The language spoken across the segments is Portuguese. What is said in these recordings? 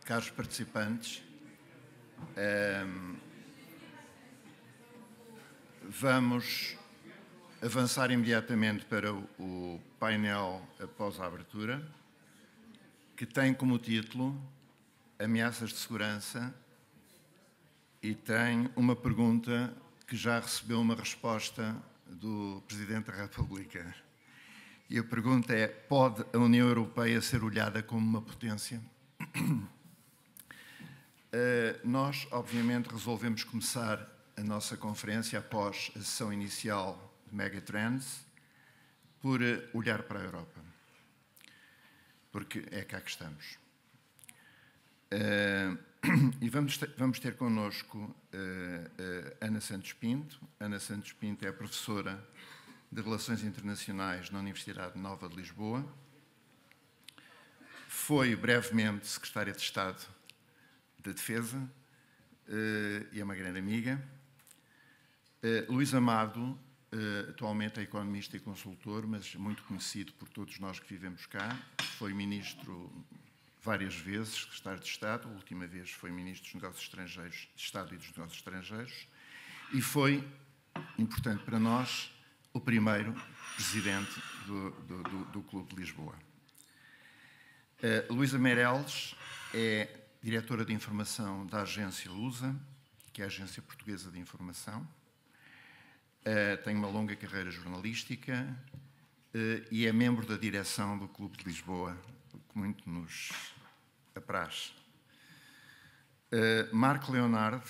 Caros participantes, vamos avançar imediatamente para o painel após a abertura, que tem como título Ameaças de Segurança e tem uma pergunta que já recebeu uma resposta do Presidente da República. E a pergunta é: pode a União Europeia ser olhada como uma potência? Nós, obviamente, resolvemos começar a nossa conferência após a sessão inicial de Megatrends por olhar para a Europa, porque é cá que estamos. E vamos ter connosco Ana Santos Pinto. Ana Santos Pinto é professora de Relações Internacionais na Universidade Nova de Lisboa. Foi brevemente secretária de Estado da Defesa e é uma grande amiga. Luís Amado, atualmente é economista e consultor, mas muito conhecido por todos nós que vivemos cá. Foi ministro várias vezes, secretário de Estado. A última vez foi ministro dos Negócios Estrangeiros, de Estado e dos Negócios Estrangeiros. E foi, importante para nós, o primeiro presidente do Clube de Lisboa. Luísa Meireles é diretora de informação da agência Lusa, que é a Agência Portuguesa de Informação. Tem uma longa carreira jornalística e é membro da direção do Clube de Lisboa, o que muito nos apraz. Marco Leonard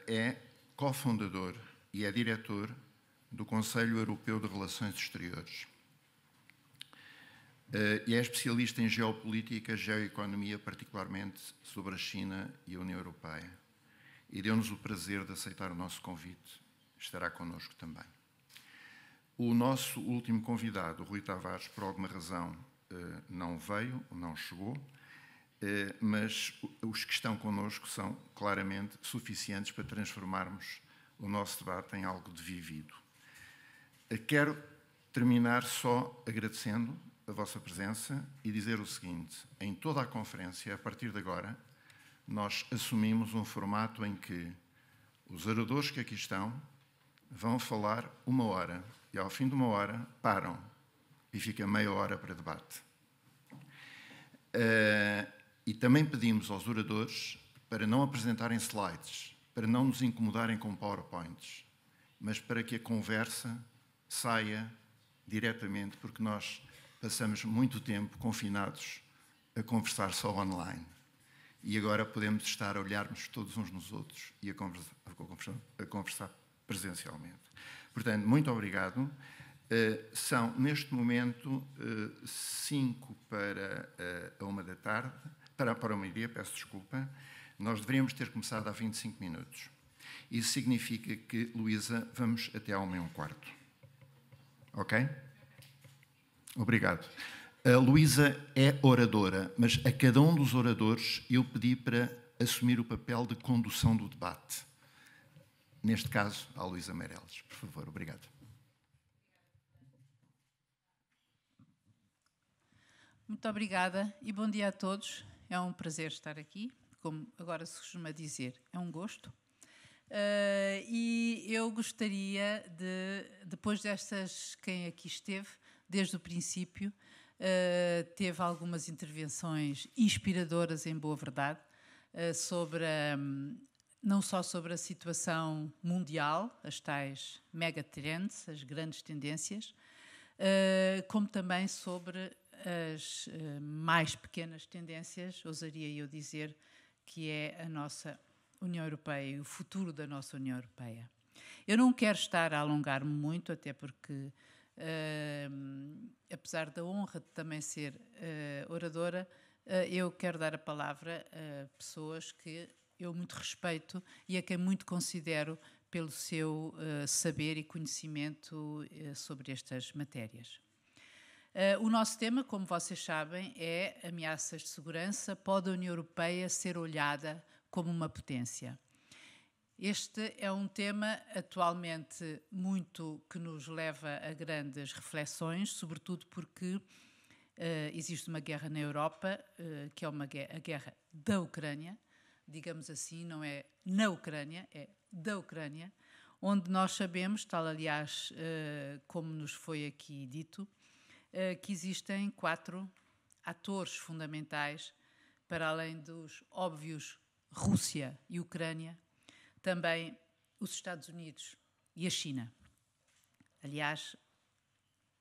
é cofundador e é diretor do Conselho Europeu de Relações Exteriores. E é especialista em geopolítica, geoeconomia, particularmente sobre a China e a União Europeia. E deu-nos o prazer de aceitar o nosso convite. Estará connosco também. O nosso último convidado, Rui Tavares, por alguma razão não veio, não chegou, mas os que estão connosco são claramente suficientes para transformarmos o nosso debate em algo de vivido. Quero terminar só agradecendo a vossa presença e dizer o seguinte: em toda a conferência, a partir de agora, nós assumimos um formato em que os oradores que aqui estão vão falar 1 hora e, ao fim de 1 hora, param e fica meia hora para debate. E também pedimos aos oradores para não apresentarem slides, para não nos incomodarem com PowerPoints, mas para que a conversa saia diretamente, porque nós passamos muito tempo confinados a conversar só online. E agora podemos estar a olhar-nos todos uns nos outros e a conversar presencialmente. Portanto, muito obrigado. São, neste momento, 5 para a 1 da tarde, para o meio-dia, peço desculpa. Nós deveríamos ter começado há 25 minutos. Isso significa que, Luísa, vamos até à 1:15. Ok? Obrigado. A Luísa é oradora, mas a cada um dos oradores eu pedi para assumir o papel de condução do debate. Neste caso, à Luísa Meireles. Por favor, obrigado. Muito obrigada e bom dia a todos. É um prazer estar aqui. Como agora se costuma dizer, é um gosto. E eu gostaria de, depois destas, quem aqui esteve, desde o princípio, teve algumas intervenções inspiradoras, em boa verdade, sobre não só sobre a situação mundial, as tais megatrends, as grandes tendências, como também sobre as mais pequenas tendências, ousaria eu dizer, que é a nossa União Europeia e o futuro da nossa União Europeia. Eu não quero estar a alongar-me muito, até porque, apesar da honra de também ser oradora, eu quero dar a palavra a pessoas que eu muito respeito e a quem muito considero pelo seu saber e conhecimento sobre estas matérias. O nosso tema, como vocês sabem, é ameaças de segurança. Pode a União Europeia ser olhada como uma potência? Este é um tema atualmente muito que nos leva a grandes reflexões, sobretudo porque Existe uma guerra na Europa, que é a guerra da Ucrânia, digamos assim, não é na Ucrânia, é da Ucrânia, onde nós sabemos, tal aliás como nos foi aqui dito, que existem 4 atores fundamentais, para além dos óbvios Rússia e Ucrânia, também os Estados Unidos e a China. Aliás,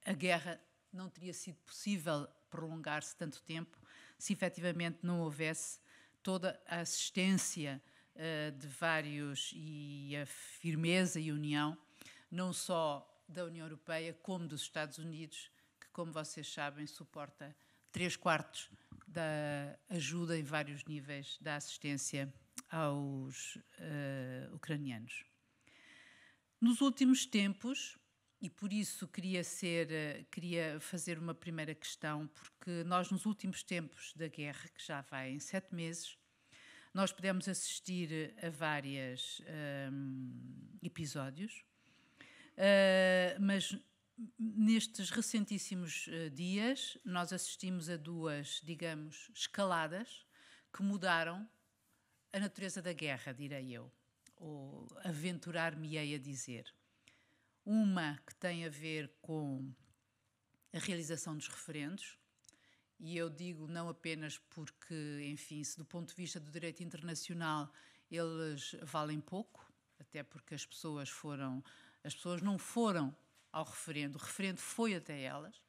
a guerra não teria sido possível prolongar-se tanto tempo se efetivamente não houvesse toda a assistência de vários e a firmeza e união, não só da União Europeia como dos Estados Unidos, que, como vocês sabem, suporta 3/4 da ajuda em vários níveis da assistência aos ucranianos. Nos últimos tempos, e por isso queria fazer uma primeira questão, porque nós nos últimos tempos da guerra, que já vai em 7 meses, nós pudemos assistir a vários episódios, mas nestes recentíssimos dias nós assistimos a 2, digamos, escaladas que mudaram a natureza da guerra, direi eu, ou aventurar-me-ei a dizer. Uma que tem a ver com a realização dos referendos, e eu digo não apenas porque, enfim, se do ponto de vista do direito internacional eles valem pouco, até porque as pessoas não foram ao referendo, o referendo foi até elas,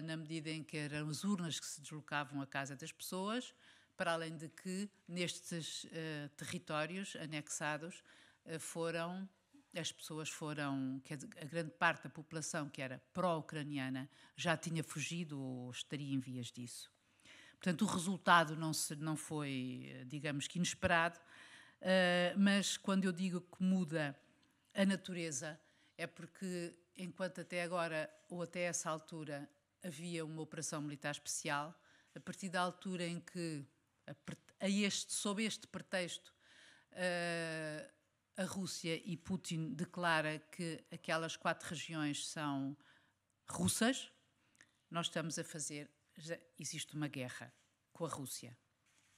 na medida em que eram as urnas que se deslocavam à casa das pessoas, para além de que nestes territórios anexados as pessoas a grande parte da população que era pró-ucraniana já tinha fugido ou estaria em vias disso. Portanto, o resultado não foi, digamos que inesperado, mas quando eu digo que muda a natureza é porque, enquanto até agora ou até essa altura havia uma operação militar especial, a partir da altura em que, sob este pretexto, a Rússia e Putin declara que aquelas 4 regiões são russas, existe uma guerra com a Rússia.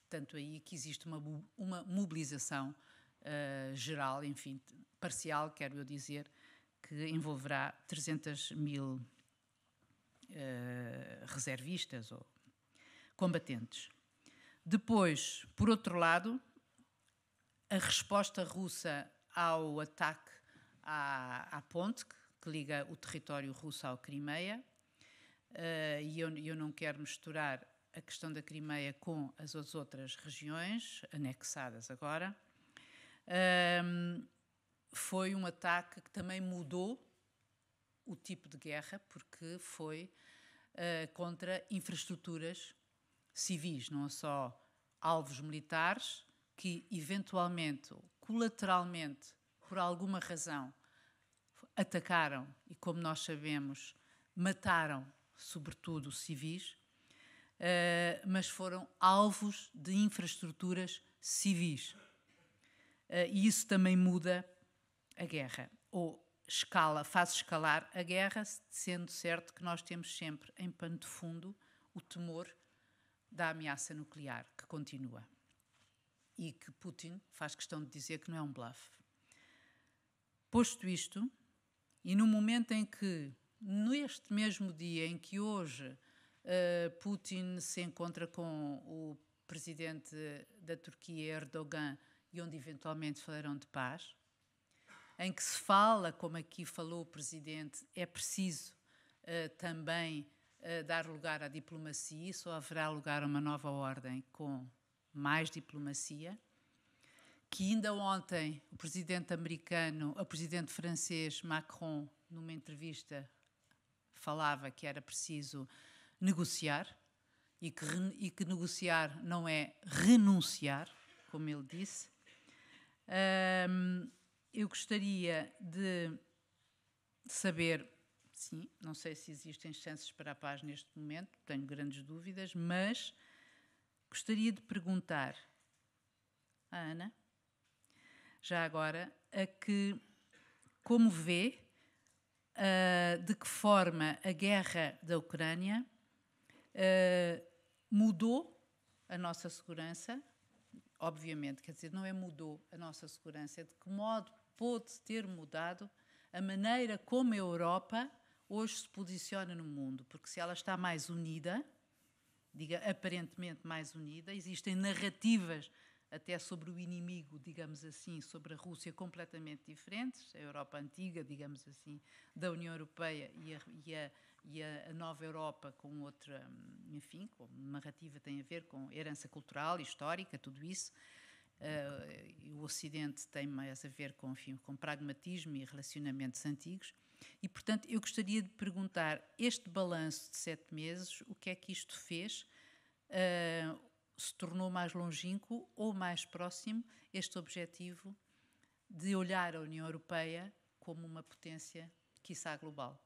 Tanto aí que existe uma mobilização geral, enfim, parcial, quero eu dizer, que envolverá 300.000 reservistas ou combatentes. Depois, por outro lado, a resposta russa ao ataque à ponte que liga o território russo ao Crimeia, e eu não quero misturar a questão da Crimeia com as outras regiões anexadas agora, foi um ataque que também mudou o tipo de guerra, porque foi contra infraestruturas civis, não só alvos militares, que eventualmente, colateralmente, por alguma razão, atacaram e, como nós sabemos, mataram, sobretudo, civis, mas foram alvos de infraestruturas civis. E isso também muda a guerra, ou faz escalar a guerra, sendo certo que nós temos sempre em pano de fundo o temor da ameaça nuclear, que continua. E que Putin faz questão de dizer que não é um bluff. Posto isto, e no momento em que, neste mesmo dia em que hoje Putin se encontra com o presidente da Turquia, Erdogan, e onde eventualmente falarão de paz, em que se fala, como aqui falou o presidente, é preciso também dar lugar à diplomacia, só haverá lugar a uma nova ordem com mais diplomacia, que ainda ontem o presidente francês Macron, numa entrevista, falava que era preciso negociar e que negociar não é renunciar, como ele disse. Eu gostaria de saber, sim, não sei se existem chances para a paz neste momento, tenho grandes dúvidas, mas gostaria de perguntar à Ana, já agora, como vê, de que forma a guerra da Ucrânia Mudou a nossa segurança, obviamente, quer dizer, não é mudou a nossa segurança, é de que modo pôde ter mudado a maneira como a Europa hoje se posiciona no mundo, porque se ela está mais unida, diga aparentemente mais unida, existem narrativas até sobre o inimigo, digamos assim, sobre a Rússia completamente diferentes, a Europa antiga, digamos assim, da União Europeia e a nova Europa com outra, enfim, com narrativa tem a ver com herança cultural, histórica, tudo isso. O Ocidente tem mais a ver com, enfim, com pragmatismo e relacionamentos antigos. E, portanto, eu gostaria de perguntar, este balanço de 7 meses, o que é que isto fez? Se tornou mais longínquo ou mais próximo este objetivo de olhar a União Europeia como uma potência, quiçá global?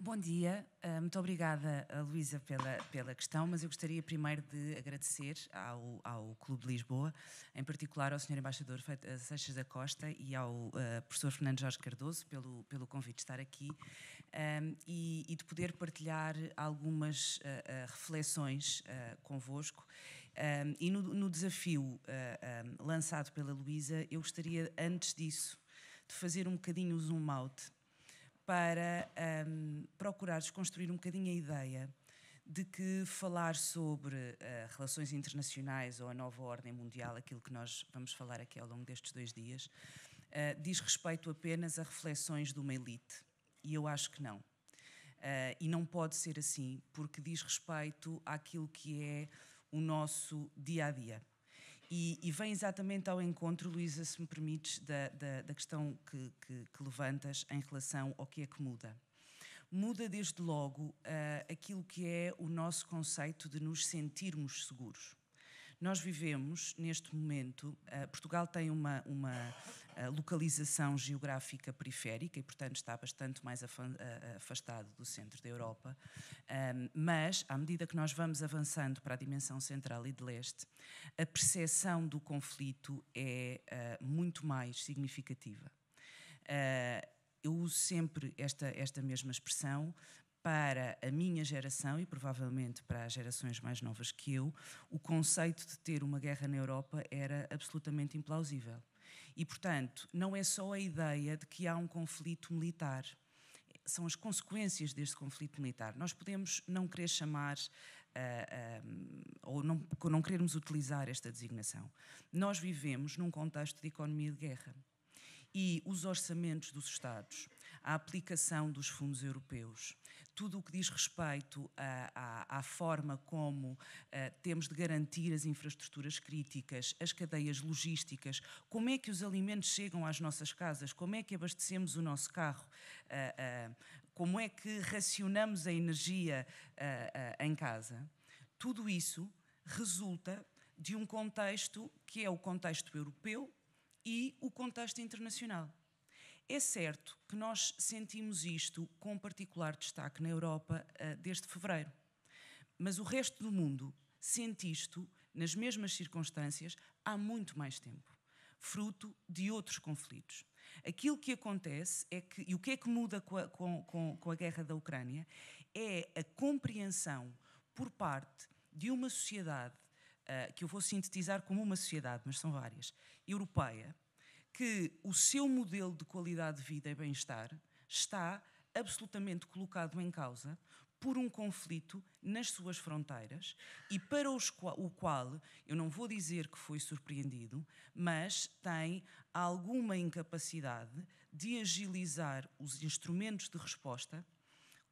Bom dia, muito obrigada, Luísa, pela questão, mas eu gostaria primeiro de agradecer ao Clube de Lisboa, em particular ao Sr. Embaixador Seixas da Costa e ao professor Fernando Jorge Cardoso pelo convite de estar aqui e de poder partilhar algumas reflexões convosco. E no desafio lançado pela Luísa, eu gostaria, antes disso, de fazer um bocadinho o zoom out para procurar desconstruir um bocadinho a ideia de que falar sobre relações internacionais ou a nova ordem mundial, aquilo que nós vamos falar aqui ao longo destes 2 dias, diz respeito apenas a reflexões de uma elite. E eu acho que não. E não pode ser assim, porque diz respeito àquilo que é o nosso dia-a-dia. E vem exatamente ao encontro, Luísa, se me permites, da questão que levantas em relação ao que é que muda. Muda, desde logo, aquilo que é o nosso conceito de nos sentirmos seguros. Nós vivemos, neste momento, Portugal tem uma localização geográfica periférica e, portanto, está bastante mais afastado do centro da Europa, mas, à medida que nós vamos avançando para a dimensão central e de leste, a percepção do conflito é muito mais significativa. Eu uso sempre esta mesma expressão. Para a minha geração e provavelmente para as gerações mais novas que eu, o conceito de ter uma guerra na Europa era absolutamente implausível. E, portanto, não é só a ideia de que há um conflito militar, são as consequências deste conflito militar. Nós podemos não querer chamar ou não querermos utilizar esta designação. Nós vivemos num contexto de economia de guerra. E os orçamentos dos Estados, a aplicação dos fundos europeus, tudo o que diz respeito à forma como temos de garantir as infraestruturas críticas, as cadeias logísticas, como é que os alimentos chegam às nossas casas, como é que abastecemos o nosso carro, como é que racionamos a energia em casa, tudo isso resulta de um contexto que é o contexto europeu e o contexto internacional. É certo que nós sentimos isto com particular destaque na Europa desde fevereiro, mas o resto do mundo sente isto nas mesmas circunstâncias há muito mais tempo, fruto de outros conflitos. Aquilo que acontece é que, e o que é que muda com a guerra da Ucrânia, é a compreensão por parte de uma sociedade que eu vou sintetizar como uma sociedade, mas são várias, europeia, que o seu modelo de qualidade de vida e bem-estar está absolutamente colocado em causa por um conflito nas suas fronteiras e para o qual, eu não vou dizer que foi surpreendido, mas tem alguma incapacidade de agilizar os instrumentos de resposta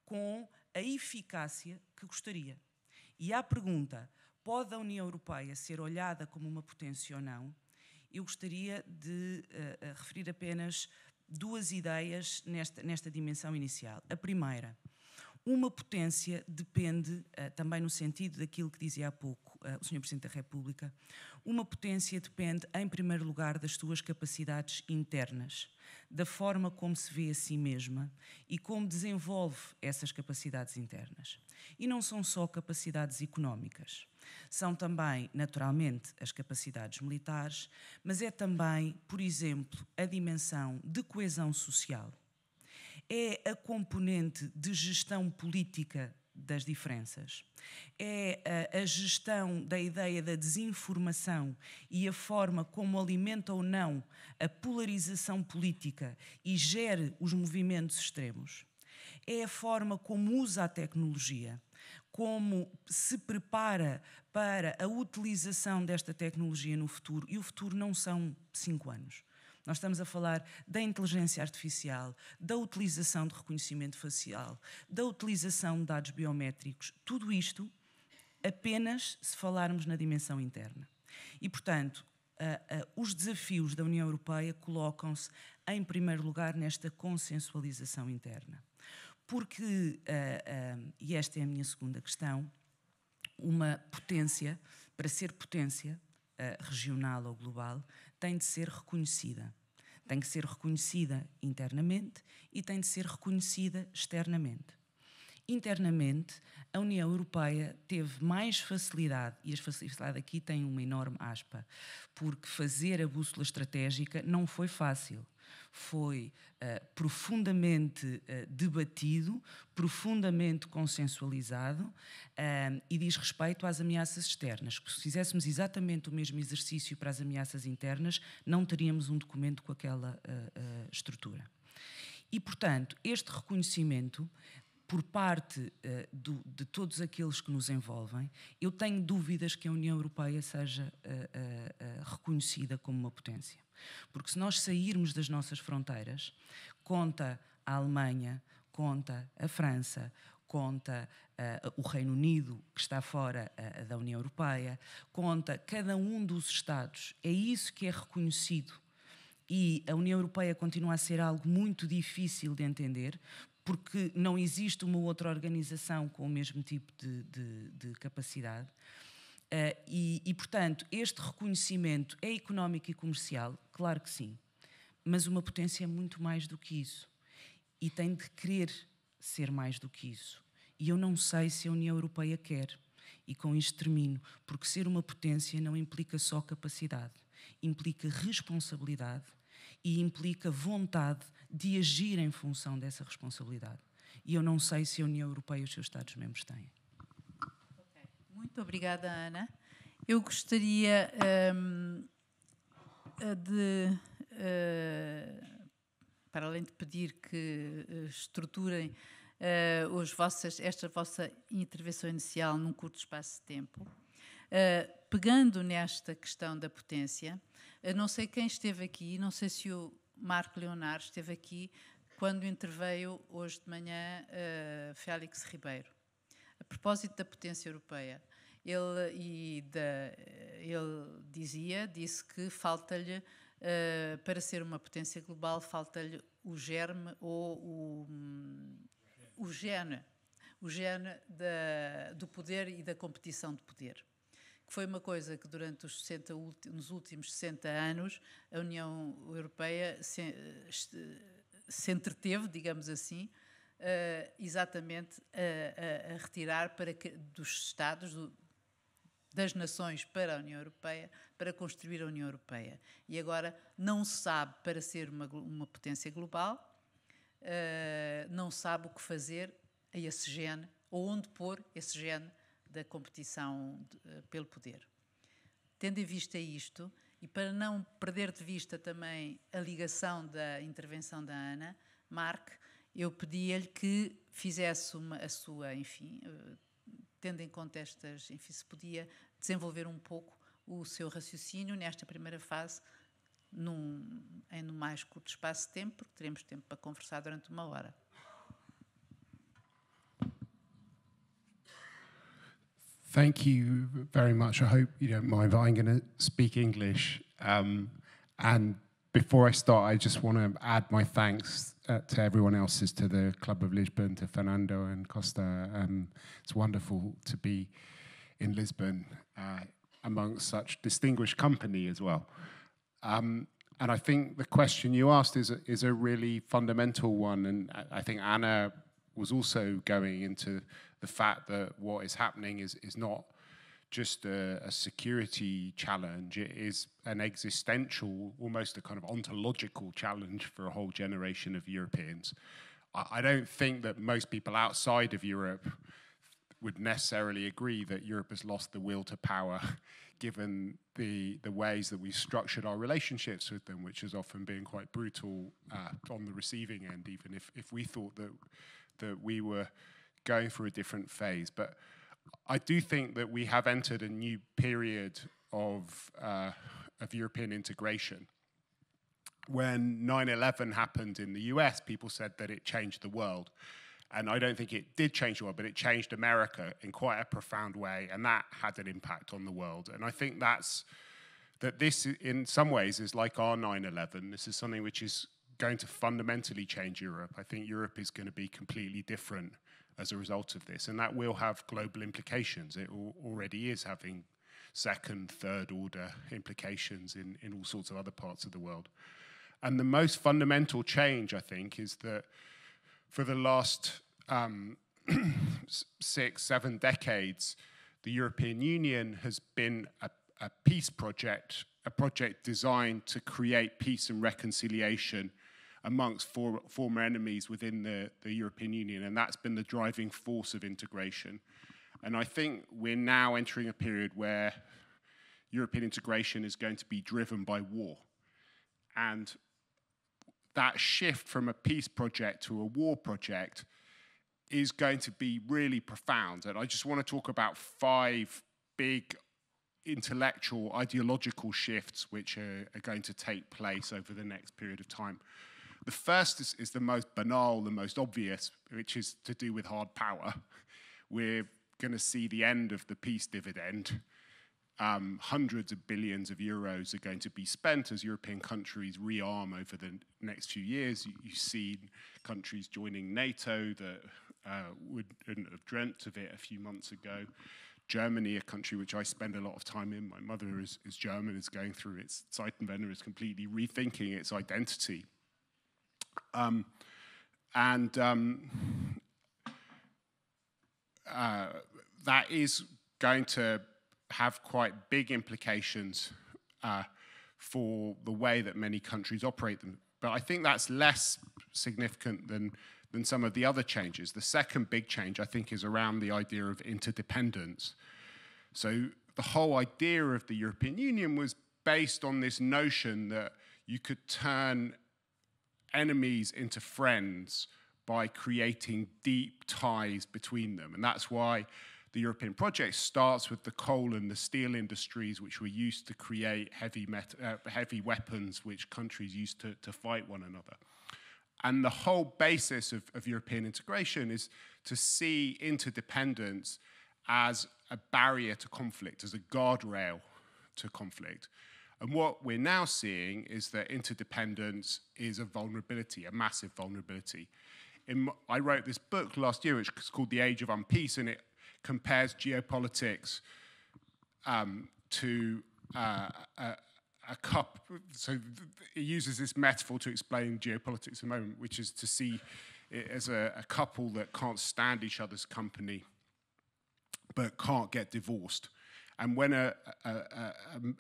com a eficácia que gostaria. E à pergunta, pode a União Europeia ser olhada como uma potência ou não? Eu gostaria de referir apenas 2 ideias nesta dimensão inicial. A primeira, uma potência depende, também no sentido daquilo que dizia há pouco o Sr. Presidente da República, uma potência depende, em primeiro lugar, das suas capacidades internas, da forma como se vê a si mesma e como desenvolve essas capacidades internas. E não são só capacidades económicas, são também, naturalmente, as capacidades militares, mas é também, por exemplo, a dimensão de coesão social. é a componente de gestão política das diferenças, é a gestão da ideia da desinformação e a forma como alimenta ou não a polarização política e gere os movimentos extremos, é a forma como usa a tecnologia, como se prepara para a utilização desta tecnologia no futuro, e o futuro não são 5 anos. Nós estamos a falar da inteligência artificial, da utilização de reconhecimento facial, da utilização de dados biométricos, tudo isto apenas se falarmos na dimensão interna. E, portanto, os desafios da União Europeia colocam-se, em primeiro lugar, nesta consensualização interna. Porque, e esta é a minha segunda questão, uma potência, para ser potência regional ou global, tem de ser reconhecida. Tem que ser reconhecida internamente e tem de ser reconhecida externamente. Internamente, a União Europeia teve mais facilidade, e a facilidade aqui tem uma enorme aspa, porque fazer a bússola estratégica não foi fácil. Foi profundamente debatido, profundamente consensualizado e diz respeito às ameaças externas. Se fizéssemos exatamente o mesmo exercício para as ameaças internas, não teríamos um documento com aquela estrutura. E, portanto, este reconhecimento por parte de todos aqueles que nos envolvem, eu tenho dúvidas que a União Europeia seja reconhecida como uma potência. Porque se nós sairmos das nossas fronteiras, conta a Alemanha, conta a França, conta o Reino Unido, que está fora da União Europeia, conta cada um dos Estados. É isso que é reconhecido. E a União Europeia continua a ser algo muito difícil de entender, porque não existe uma outra organização com o mesmo tipo de capacidade. E, portanto, este reconhecimento é económico e comercial? Claro que sim. Mas uma potência é muito mais do que isso. E tem de querer ser mais do que isso. E eu não sei se a União Europeia quer. E com isto termino. Porque ser uma potência não implica só capacidade. Implica responsabilidade e implica vontade de agir em função dessa responsabilidade. E eu não sei se a União Europeia e os seus Estados-membros têm. Muito obrigada, Ana. Eu gostaria para além de pedir que estruturem esta vossa intervenção inicial num curto espaço de tempo, pegando nesta questão da potência, não sei quem esteve aqui, não sei se o Marco Leonardo esteve aqui quando interveio hoje de manhã Félix Ribeiro. A propósito da potência europeia, ele disse que falta-lhe, para ser uma potência global, falta-lhe o germe ou o gene do poder e da competição de poder. Que foi uma coisa que durante nos últimos 60 anos a União Europeia se entreteve, digamos assim, exatamente a retirar dos Estados, das nações para a União Europeia, para construir a União Europeia. E agora não se sabe, para ser uma potência global, não sabe o que fazer a esse gene, ou onde pôr esse gene da competição pelo poder. Tendo em vista isto, e para não perder de vista também a ligação da intervenção da Ana, Marc, eu pedia-lhe que fizesse a sua, enfim, tendo em conta se podia desenvolver um pouco o seu raciocínio nesta primeira fase, em no mais curto espaço de tempo, porque teremos tempo para conversar durante 1 hora. Thank you very much. I hope you don't mind, but I'm going to speak English. And before I start, I just want to add my thanks to everyone else, to the Club of Lisbon, to Fernando and Costa. It's wonderful to be in Lisbon amongst such distinguished company as well. And I think the question you asked is a really fundamental one. And I think Anna was also going into the fact that what is happening is not just a security challenge. It is an existential, almost a kind of ontological challenge for a whole generation of Europeans. I don't think that most people outside of Europe would necessarily agree that Europe has lost the will to power, given the ways that we've structured our relationships with them, which has often been quite brutal on the receiving end, even if we thought that we were going through a different phase. But I do think that we have entered a new period of European integration. When 9/11 happened in the US, people said that it changed the world. And I don't think it did change the world, but it changed America in quite a profound way, and that had an impact on the world. And I think that this, in some ways, is like our 9/11. This is something which is going to fundamentally change Europe. I think Europe is going to be completely different as a result of this, and that will have global implications. It already is having second, third order implications in all sorts of other parts of the world. And the most fundamental change, I think, is that for the last 6, 7 decades, the European Union has been a peace project, a project designed to create peace and reconciliation amongst former enemies within the European Union, and that's been the driving force of integration. And I think we're now entering a period where European integration is going to be driven by war. And that shift from a peace project to a war project is going to be really profound. And I just want to talk about 5 big intellectual, ideological shifts which are going to take place over the next period of time. The first is the most banal, the most obvious, which is to do with hard power. We're going to see the end of the peace dividend. Hundreds of billions of euros are going to be spent as European countries rearm over the next few years. You see countries joining NATO that wouldn't have dreamt of it a few months ago. Germany, a country which I spend a lot of time in, my mother is German, is going through its Zeitenwende, is completely rethinking its identity. That is going to have quite big implications for the way that many countries operate them. But I think that's less significant than some of the other changes. The second big change, I think, is around the idea of interdependence. So the whole idea of the European Union was based on this notion that you could turn enemies into friends by creating deep ties between them. And that's why the European project starts with the coal and the steel industries, which were used to create heavy weapons, which countries used to fight one another. And the whole basis of European integration is to see interdependence as a barrier to conflict, as a guardrail to conflict. And what we're now seeing is that interdependence is a vulnerability, a massive vulnerability. I wrote this book last year, which is called The Age of Unpeace, and it compares geopolitics to a cup. So it uses this metaphor to explain geopolitics at the moment, which is to see it as a couple that can't stand each other's company but can't get divorced. And when a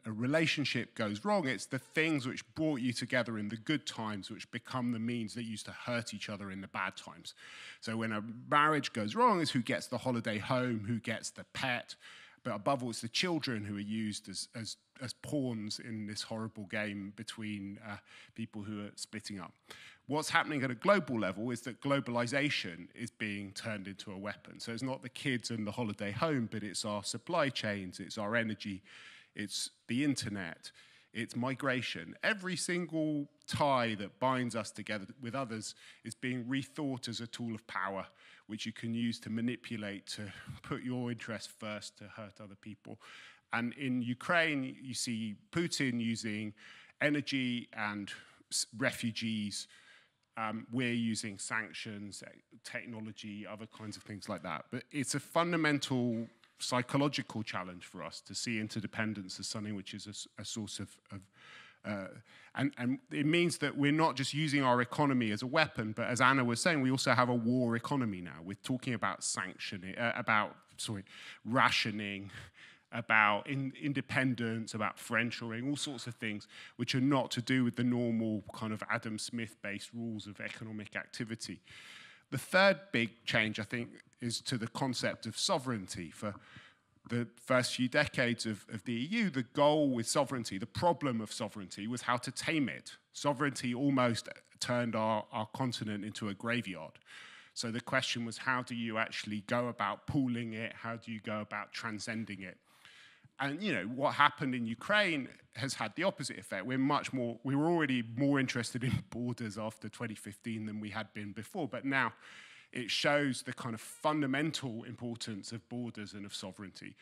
relationship goes wrong, it's the things which brought you together in the good times which become the means that used to hurt each other in the bad times. So when a marriage goes wrong, it's who gets the holiday home, who gets the pet, but above all, it's the children who are used as pawns in this horrible game between people who are splitting up. What's happening at a global level is that globalization is being turned into a weapon. So it's not the kids and the holiday home, but it's our supply chains, it's our energy, it's the internet, it's migration. Every single tie that binds us together with others is being rethought as a tool of power, which you can use to manipulate, to put your interests first, to hurt other people. And in Ukraine, you see Putin using energy and refugees. We're using sanctions, technology, other kinds of things like that. But it's a fundamental psychological challenge for us to see interdependence as something which is a source of and it means that we're not just using our economy as a weapon, but as Anna was saying, we also have a war economy now. We're talking about rationing, about independence, about friendshoring, all sorts of things which are not to do with the normal kind of Adam Smith-based rules of economic activity. The third big change, I think, is to the concept of sovereignty. For the first few decades of the EU, the goal with sovereignty, the problem of sovereignty, was how to tame it. Sovereignty almost turned our continent into a graveyard. So the question was, how do you actually go about pooling it? How do you go about transcending it? And what happened in Ukraine has had the opposite effect. We were already more interested in borders after 2015 than we had been before, but now it shows the kind of fundamental importance of borders and of sovereignty,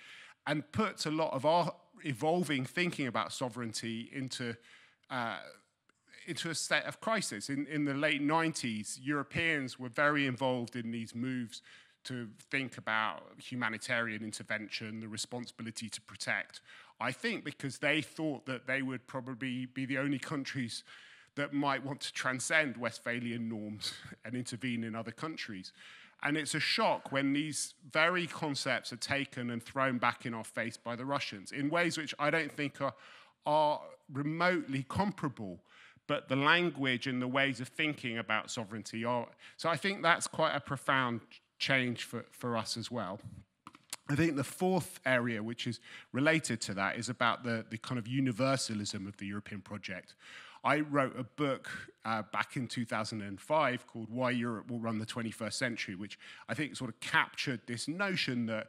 and puts a lot of our evolving thinking about sovereignty into a state of crisis. In the late 90s, Europeans were very involved in these moves to think about humanitarian intervention, the responsibility to protect. I think because they thought that they would probably be the only countries that might want to transcend Westphalian norms and intervene in other countries. And it's a shock when these very concepts are taken and thrown back in our face by the Russians in ways which I don't think are remotely comparable, but the language and the ways of thinking about sovereignty are. So I think that's quite a profound change for us as well. I think the fourth area, which is related to that, is about the kind of universalism of the European project. I wrote a book back in 2005 called Why Europe Will Run the 21st Century, which I think sort of captured this notion that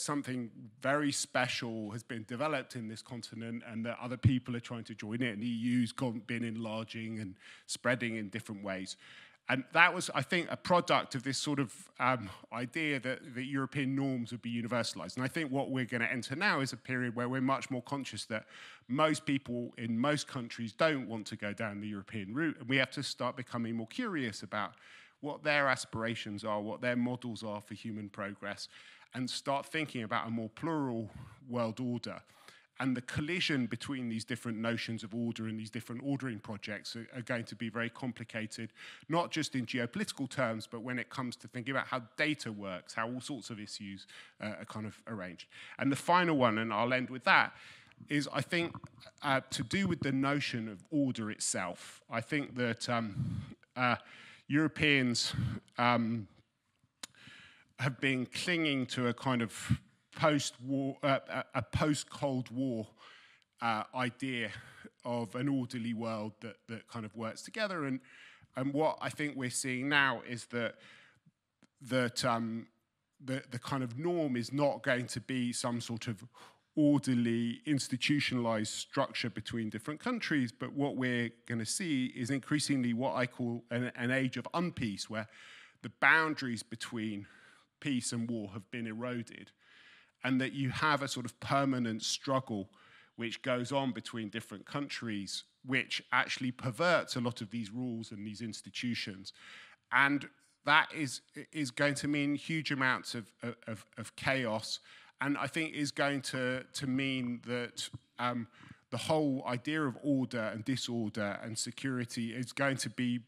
something very special has been developed in this continent and that other people are trying to join it, and the EU's been enlarging and spreading in different ways. And that was, I think, a product of this sort of idea that the European norms would be universalized. And I think what we're going to enter now is a period where we're much more conscious that most people in most countries don't want to go down the European route. And we have to start becoming more curious about what their aspirations are, what their models are for human progress, and start thinking about a more plural world order. And the collision between these different notions of order and these different ordering projects are going to be very complicated, not just in geopolitical terms, but when it comes to thinking about how data works, how all sorts of issues are kind of arranged. And the final one, and I'll end with that, is I think to do with the notion of order itself. I think that Europeans have been clinging to a kind of post-war, a post-Cold War idea of an orderly world that kind of works together. And what I think we're seeing now is that the kind of norm is not going to be some sort of orderly, institutionalized structure between different countries, but what we're going to see is increasingly what I call an age of unpeace, where the boundaries between peace and war have been eroded, and that you have a sort of permanent struggle which goes on between different countries, which actually perverts a lot of these rules and these institutions. And that is going to mean huge amounts of chaos, and I think is going to mean that the whole idea of order and disorder and security is going to be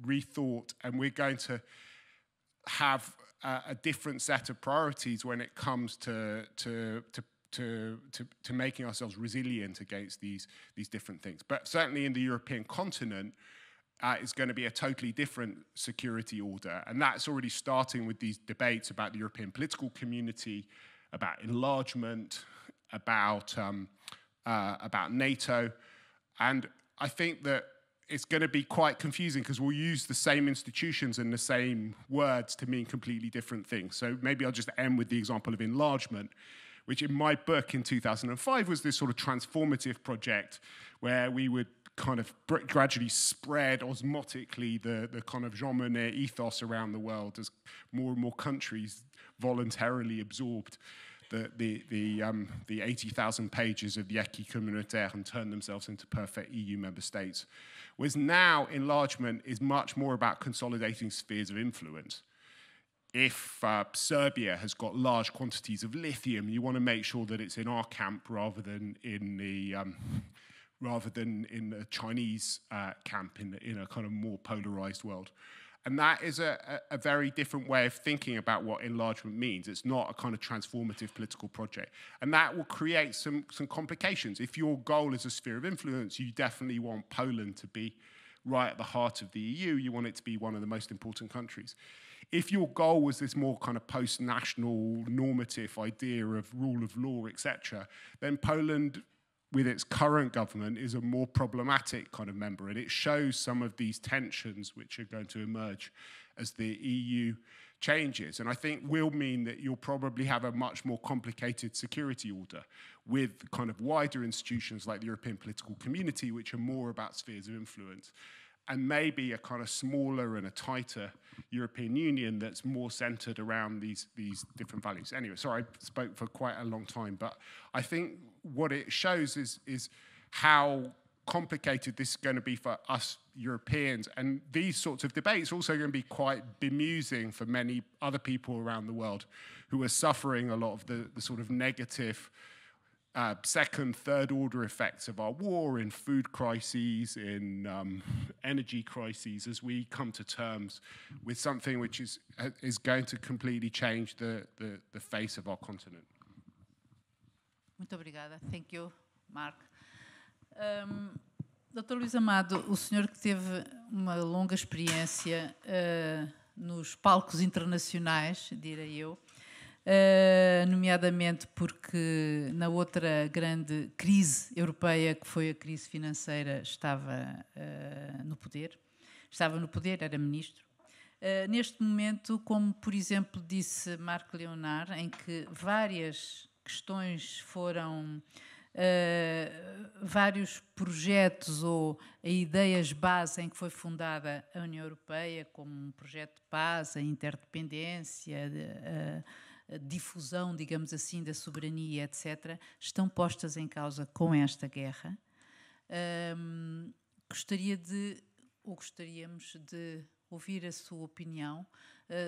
rethought, and we're going to have a different set of priorities when it comes to making ourselves resilient against these different things. But certainly in the European continent, it's going to be a totally different security order, and that's already starting with these debates about the European political community, about enlargement, about NATO, and I think that it's going to be quite confusing because we'll use the same institutions and the same words to mean completely different things. So maybe I'll just end with the example of enlargement, which in my book in 2005 was this sort of transformative project where we would kind of gradually spread osmotically the kind of Jean Monnet ethos around the world as more and more countries voluntarily absorbed the 80,000 pages of the Acquis Communautaire and turned themselves into perfect EU member states. Whereas now enlargement is much more about consolidating spheres of influence. If Serbia has got large quantities of lithium, you want to make sure that it's in our camp rather than in the Chinese camp in a kind of more polarized world. And that is a very different way of thinking about what enlargement means. It's not a kind of transformative political project. And that will create some complications. If your goal is a sphere of influence, you definitely want Poland to be right at the heart of the EU. You want it to be one of the most important countries. If your goal was this more kind of post-national normative idea of rule of law, etc., then Poland, with its current government, is a more problematic kind of member, and it shows some of these tensions which are going to emerge as the EU changes. And I think will mean that you'll probably have a much more complicated security order with kind of wider institutions like the European political community, which are more about spheres of influence, and maybe a kind of smaller and a tighter European Union that's more centered around these different values. Anyway, sorry, I spoke for quite a long time, but I think what it shows is how complicated this is going to be for us Europeans. And these sorts of debates are also going to be quite bemusing for many other people around the world who are suffering a lot of the sort of negative second, third order effects of our war, in food crises, in energy crises, as we come to terms with something which is going to completely change the face of our continent. Muito obrigada. Thank you, Mark. Dr. Luís Amado, o senhor que teve uma longa experiência nos palcos internacionais, direi eu, nomeadamente porque na outra grande crise europeia, que foi a crise financeira, estava no poder, era ministro. Neste momento, como por exemplo disse Marc Leonard, em que várias questões foram, vários projetos ou ideias base em que foi fundada a União Europeia, como um projeto de paz, a interdependência, a difusão, digamos assim, da soberania, etc., estão postas em causa com esta guerra. Gostaríamos de ouvir a sua opinião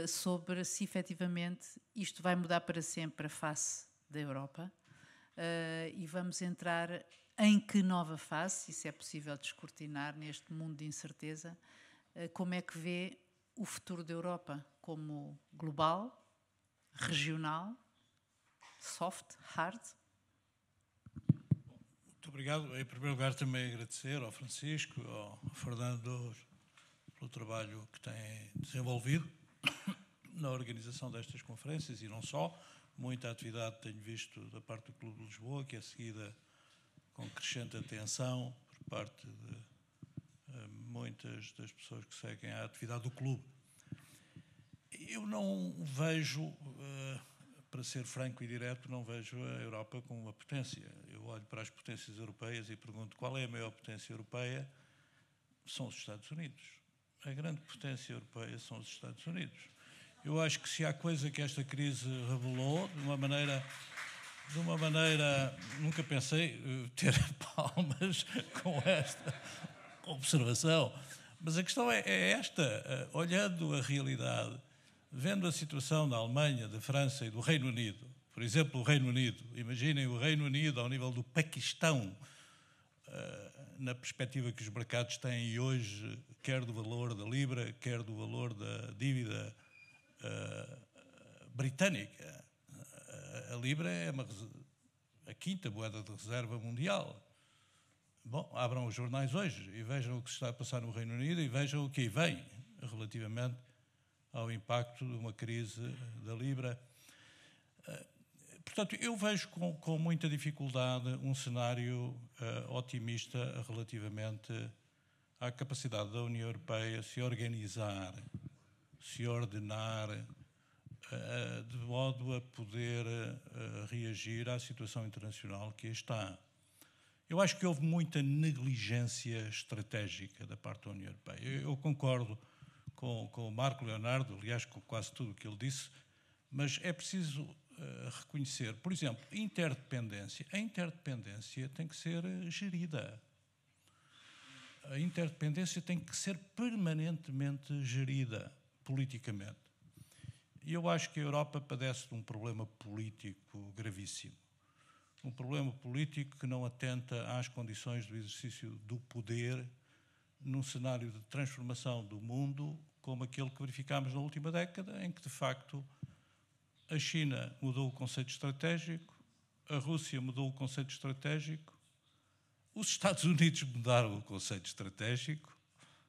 sobre se efetivamente isto vai mudar para sempre a face da Europa e vamos entrar em que nova fase, se é possível descortinar neste mundo de incerteza, como é que vê o futuro da Europa como global, regional, soft, hard? Muito obrigado. Em primeiro lugar, também agradecer ao Francisco, ao Fernando, pelo trabalho que têm desenvolvido na organização destas conferências e não só. Muita atividade tenho visto da parte do Clube de Lisboa, que é seguida com crescente atenção por parte de muitas das pessoas que seguem a atividade do clube. Eu não vejo, para ser franco e direto, não vejo a Europa como uma potência. Eu olho para as potências europeias e pergunto qual é a maior potência europeia. São os Estados Unidos. A grande potência europeia são os Estados Unidos. Eu acho que se há coisa que esta crise revelou, de uma maneira nunca pensei ter palmas com esta observação, mas a questão é esta, olhando a realidade, vendo a situação da Alemanha, da França e do Reino Unido, por exemplo, o Reino Unido, imaginem o Reino Unido ao nível do Paquistão, na perspectiva que os mercados têm hoje, quer do valor da libra, quer do valor da dívida britânica. A libra é a quinta moeda de reserva mundial. Bom, abram os jornais hoje e vejam o que se está a passar no Reino Unido e vejam o que aí vem relativamente ao impacto de uma crise da libra. Portanto, eu vejo com muita dificuldade um cenário otimista relativamente à capacidade da União Europeia se organizar, se ordenar, de modo a poder reagir à situação internacional que aí está. Eu acho que houve muita negligência estratégica da parte da União Europeia. Eu concordo com o Marco Leonardo, aliás, com quase tudo o que ele disse, mas é preciso reconhecer, por exemplo, a interdependência. A interdependência tem que ser gerida. A interdependência tem que ser permanentemente gerida politicamente. E eu acho que a Europa padece de um problema político gravíssimo. Um problema político que não atenta às condições do exercício do poder num cenário de transformação do mundo como aquele que verificámos na última década, em que, de facto, a China mudou o conceito estratégico, a Rússia mudou o conceito estratégico, os Estados Unidos mudaram o conceito estratégico,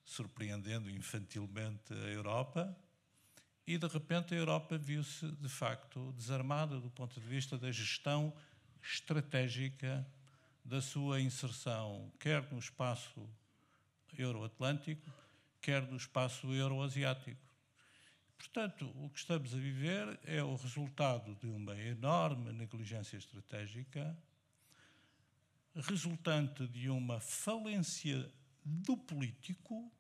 surpreendendo infantilmente a Europa, e de repente a Europa viu-se de facto desarmada do ponto de vista da gestão estratégica da sua inserção, quer no espaço euroatlântico, quer no espaço euroasiático. Portanto, o que estamos a viver é o resultado de uma enorme negligência estratégica, resultante de uma falência do político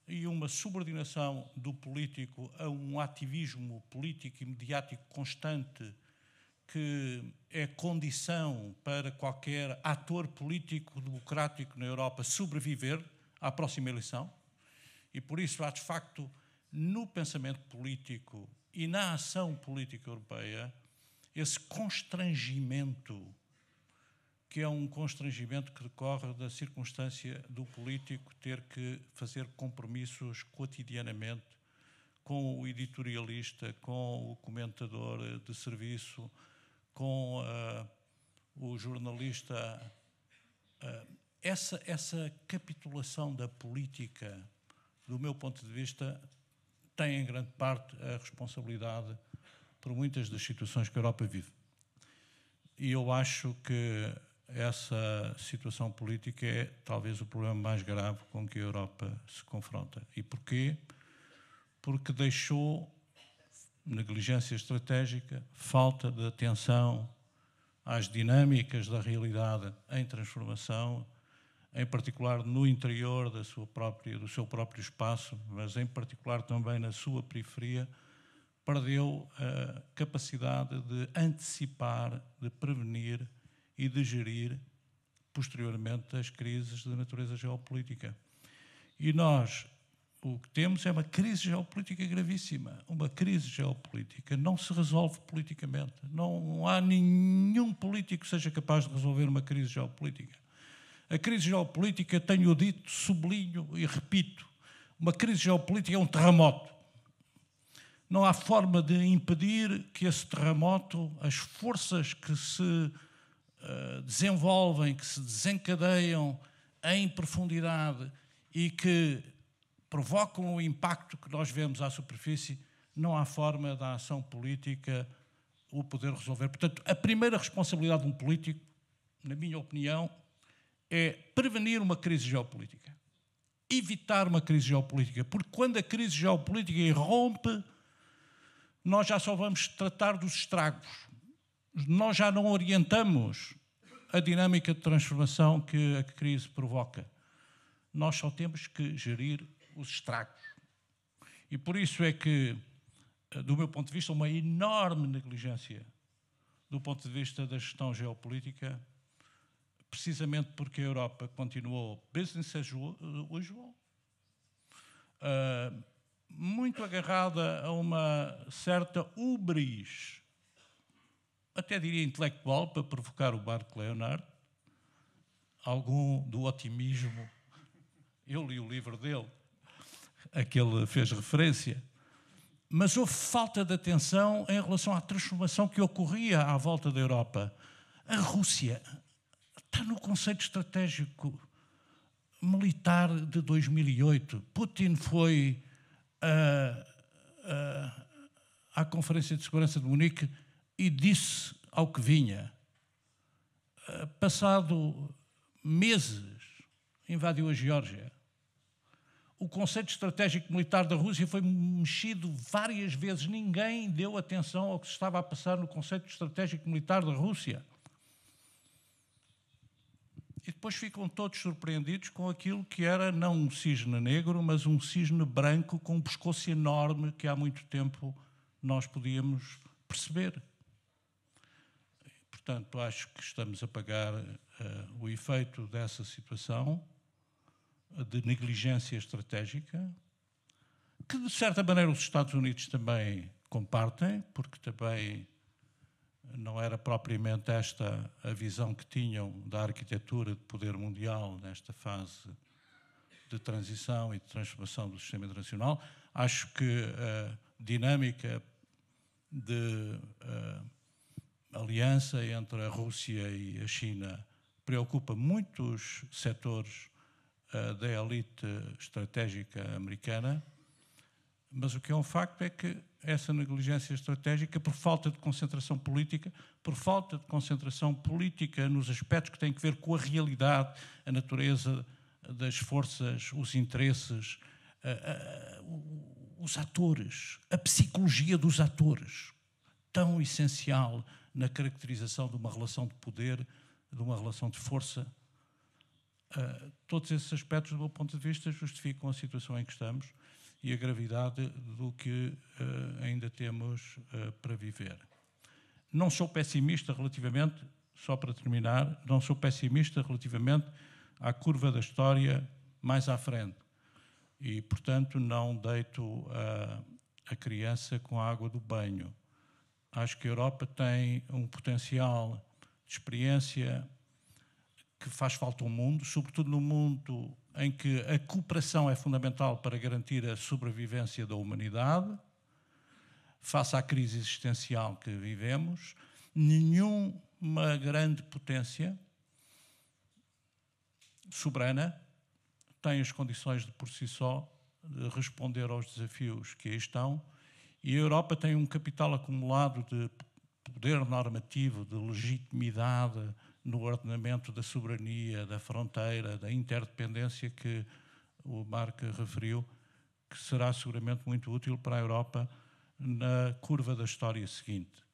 e uma subordinação do político a um ativismo político e mediático constante que é condição para qualquer ator político democrático na Europa sobreviver à próxima eleição. E por isso há, de facto, no pensamento político e na ação política europeia, esse constrangimento, que é um constrangimento que decorre da circunstância do político ter que fazer compromissos cotidianamente com o editorialista, com o comentador de serviço, com o jornalista. Essa capitulação da política, do meu ponto de vista, tem em grande parte a responsabilidade por muitas das situações que a Europa vive. E eu acho que essa situação política é talvez o problema mais grave com que a Europa se confronta. E porquê? Porque deixou negligência estratégica, falta de atenção às dinâmicas da realidade em transformação, em particular no interior do seu próprio espaço, mas em particular também na sua periferia, perdeu a capacidade de antecipar, de prevenir e de gerir posteriormente as crises de natureza geopolítica. E nós o que temos é uma crise geopolítica gravíssima. Uma crise geopolítica não se resolve politicamente. Não há nenhum político que seja capaz de resolver uma crise geopolítica. A crise geopolítica, tenho dito, sublinho e repito, uma crise geopolítica é um terremoto. Não há forma de impedir que esse terremoto, as forças que se desenvolvem, que se desencadeiam em profundidade e que provocam o impacto que nós vemos à superfície, não há forma da ação política o poder resolver. Portanto, a primeira responsabilidade de um político, na minha opinião, é prevenir uma crise geopolítica, evitar uma crise geopolítica, porque quando a crise geopolítica irrompe, nós já só vamos tratar dos estragos. Nós já não orientamos a dinâmica de transformação que a crise provoca. Nós só temos que gerir os estragos. E por isso é que, do meu ponto de vista, uma enorme negligência do ponto de vista da gestão geopolítica, precisamente porque a Europa continuou business as usual, muito agarrada a uma certa hubris, até diria intelectual, para provocar o Marc Leonard, algum do otimismo. Eu li o livro dele, a que ele fez referência, mas houve falta de atenção em relação à transformação que ocorria à volta da Europa. A Rússia está no conceito estratégico militar de 2008. Putin foi à Conferência de Segurança de Munique e disse ao que vinha. Passado meses, invadiu a Geórgia. O conceito estratégico militar da Rússia foi mexido várias vezes. Ninguém deu atenção ao que se estava a passar no conceito estratégico militar da Rússia. E depois ficam todos surpreendidos com aquilo que era não um cisne negro, mas um cisne branco com um pescoço enorme que há muito tempo nós podíamos perceber. Portanto, acho que estamos a pagar o efeito dessa situação de negligência estratégica, que de certa maneira os Estados Unidos também compartem, porque também não era propriamente esta a visão que tinham da arquitetura de poder mundial nesta fase de transição e de transformação do sistema internacional. Acho que a dinâmica de aliança entre a Rússia e a China preocupa muitos setores da elite estratégica americana, mas o que é um facto é que essa negligência estratégica, por falta de concentração política, nos aspectos que têm a ver com a realidade, a natureza das forças, os interesses, os atores, a psicologia dos atores, tão essencial na caracterização de uma relação de poder, de uma relação de força. Todos esses aspectos, do meu ponto de vista, justificam a situação em que estamos e a gravidade do que ainda temos para viver. Não sou pessimista relativamente, só para terminar, não sou pessimista relativamente à curva da história mais à frente. E, portanto, não deito a criança com a água do banho. Acho que a Europa tem um potencial de experiência que faz falta ao mundo, sobretudo no mundo em que a cooperação é fundamental para garantir a sobrevivência da humanidade, face à crise existencial que vivemos. Nenhuma grande potência soberana tem as condições de, por si só, de responder aos desafios que aí estão, e a Europa tem um capital acumulado de poder normativo, de legitimidade no ordenamento da soberania, da fronteira, da interdependência que o Marc referiu, que será seguramente muito útil para a Europa na curva da história seguinte,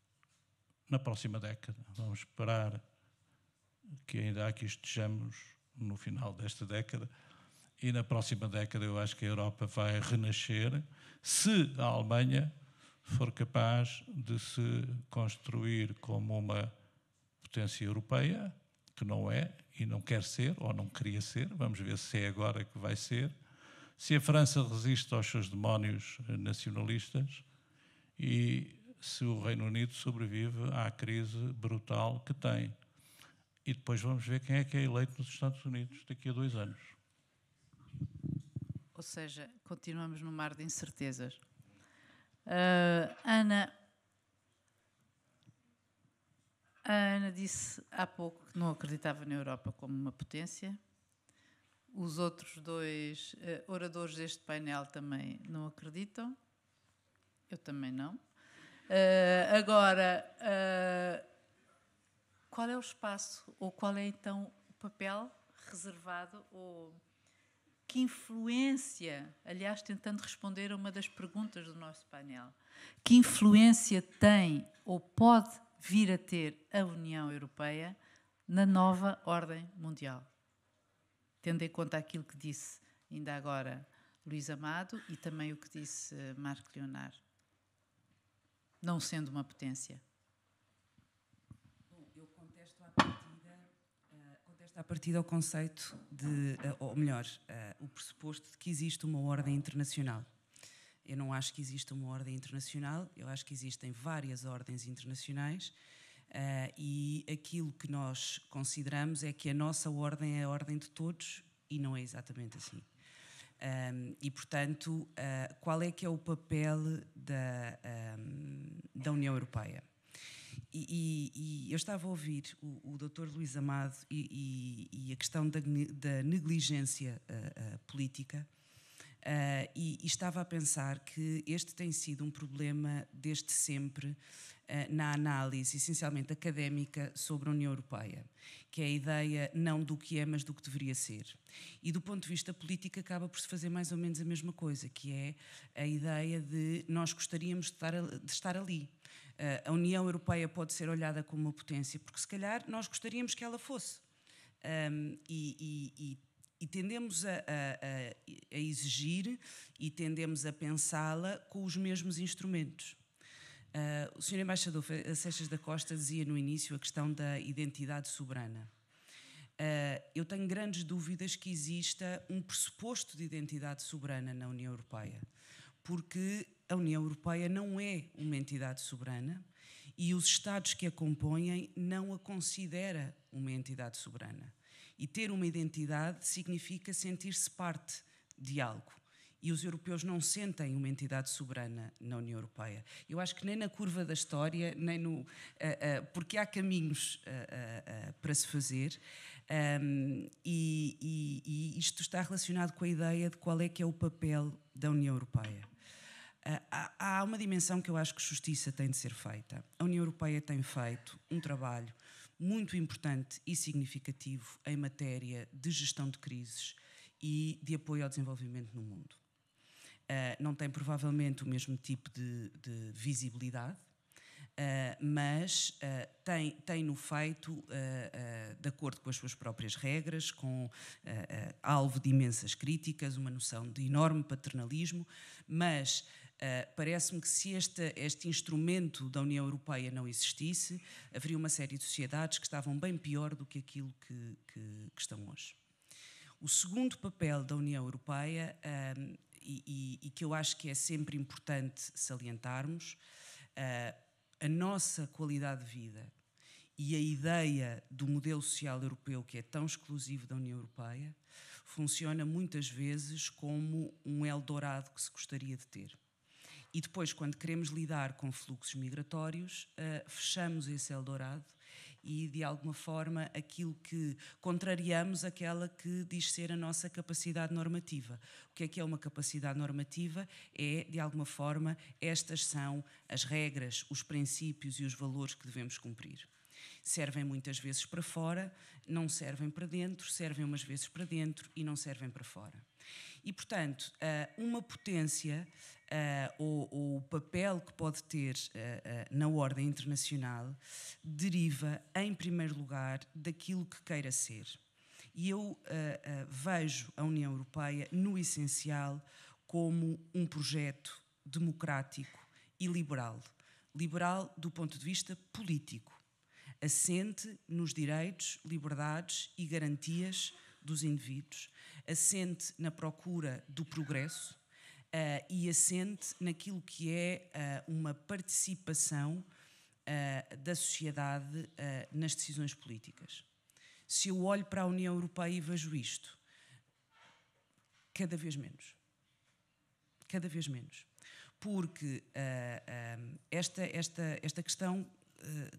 na próxima década. Vamos esperar que ainda aqui estejamos no final desta década, e na próxima década eu acho que a Europa vai renascer, se a Alemanha for capaz de se construir como uma potência europeia, que não é e não quer ser, ou não queria ser, vamos ver se é agora que vai ser, se a França resiste aos seus demónios nacionalistas e se o Reino Unido sobrevive à crise brutal que tem. E depois vamos ver quem é que é eleito nos Estados Unidos daqui a 2 anos. Ou seja, continuamos no mar de incertezas. Ana disse há pouco que não acreditava na Europa como uma potência. Os outros 2 oradores deste painel também não acreditam. Eu também não. Agora, qual é o espaço, ou qual é então o papel reservado, ou que influência, aliás, tentando responder a uma das perguntas do nosso painel, que influência tem ou pode vir a ter a União Europeia na nova ordem mundial? Tendo em conta aquilo que disse ainda agora Luís Amado e também o que disse Marc Leonard, não sendo uma potência. Bom, eu contesto à partida o conceito de, ou melhor, o pressuposto de que existe uma ordem internacional. Eu não acho que exista uma ordem internacional, eu acho que existem várias ordens internacionais e aquilo que nós consideramos é que a nossa ordem é a ordem de todos e não é exatamente assim. E, portanto, qual é que é o papel da União Europeia? E eu estava a ouvir o Dr. Luís Amado e a questão da negligência política e estava a pensar que este tem sido um problema desde sempre na análise essencialmente académica sobre a União Europeia, que é a ideia não do que é, mas do que deveria ser. E do ponto de vista político acaba por se fazer mais ou menos a mesma coisa, que é a ideia de nós gostaríamos de estar ali. A União Europeia pode ser olhada como uma potência, porque se calhar nós gostaríamos que ela fosse. E tendemos a exigir e tendemos a pensá-la com os mesmos instrumentos. O Sr. Embaixador Seixas da Costa dizia no início a questão da identidade soberana. Eu tenho grandes dúvidas que exista um pressuposto de identidade soberana na União Europeia, porque a União Europeia não é uma entidade soberana e os Estados que a compõem não a considera uma entidade soberana. E ter uma identidade significa sentir-se parte de algo. E os europeus não sentem uma entidade soberana na União Europeia. Eu acho que nem na curva da história, nem no... porque há caminhos para se fazer, e isto está relacionado com a ideia de qual é que é o papel da União Europeia. Há uma dimensão que eu acho que justiça tem de ser feita. A União Europeia tem feito um trabalho muito importante e significativo em matéria de gestão de crises e de apoio ao desenvolvimento no mundo. Não tem provavelmente o mesmo tipo de visibilidade, mas tem-no feito de acordo com as suas próprias regras, com alvo de imensas críticas, uma noção de enorme paternalismo, mas parece-me que se este instrumento da União Europeia não existisse, haveria uma série de sociedades que estavam bem pior do que aquilo que estão hoje. O segundo papel da União Europeia, e que eu acho que é sempre importante salientarmos, a nossa qualidade de vida e a ideia do modelo social europeu, que é tão exclusivo da União Europeia, funciona muitas vezes como um Eldorado que se gostaria de ter. E depois, quando queremos lidar com fluxos migratórios, fechamos esse Eldorado e, de alguma forma, aquilo que contrariamos aquela que diz ser a nossa capacidade normativa. O que é uma capacidade normativa? É, de alguma forma, estas são as regras, os princípios e os valores que devemos cumprir. Servem muitas vezes para fora, não servem para dentro, servem umas vezes para dentro e não servem para fora. E, portanto, uma potência ou o papel que pode ter na ordem internacional deriva, em primeiro lugar, daquilo que queira ser. E eu vejo a União Europeia, no essencial, como um projeto democrático e liberal. Liberal do ponto de vista político, assente nos direitos, liberdades e garantias dos indivíduos, assente na procura do progresso e assente naquilo que é uma participação da sociedade nas decisões políticas. Se eu olho para a União Europeia e vejo isto, cada vez menos. Cada vez menos. Porque esta questão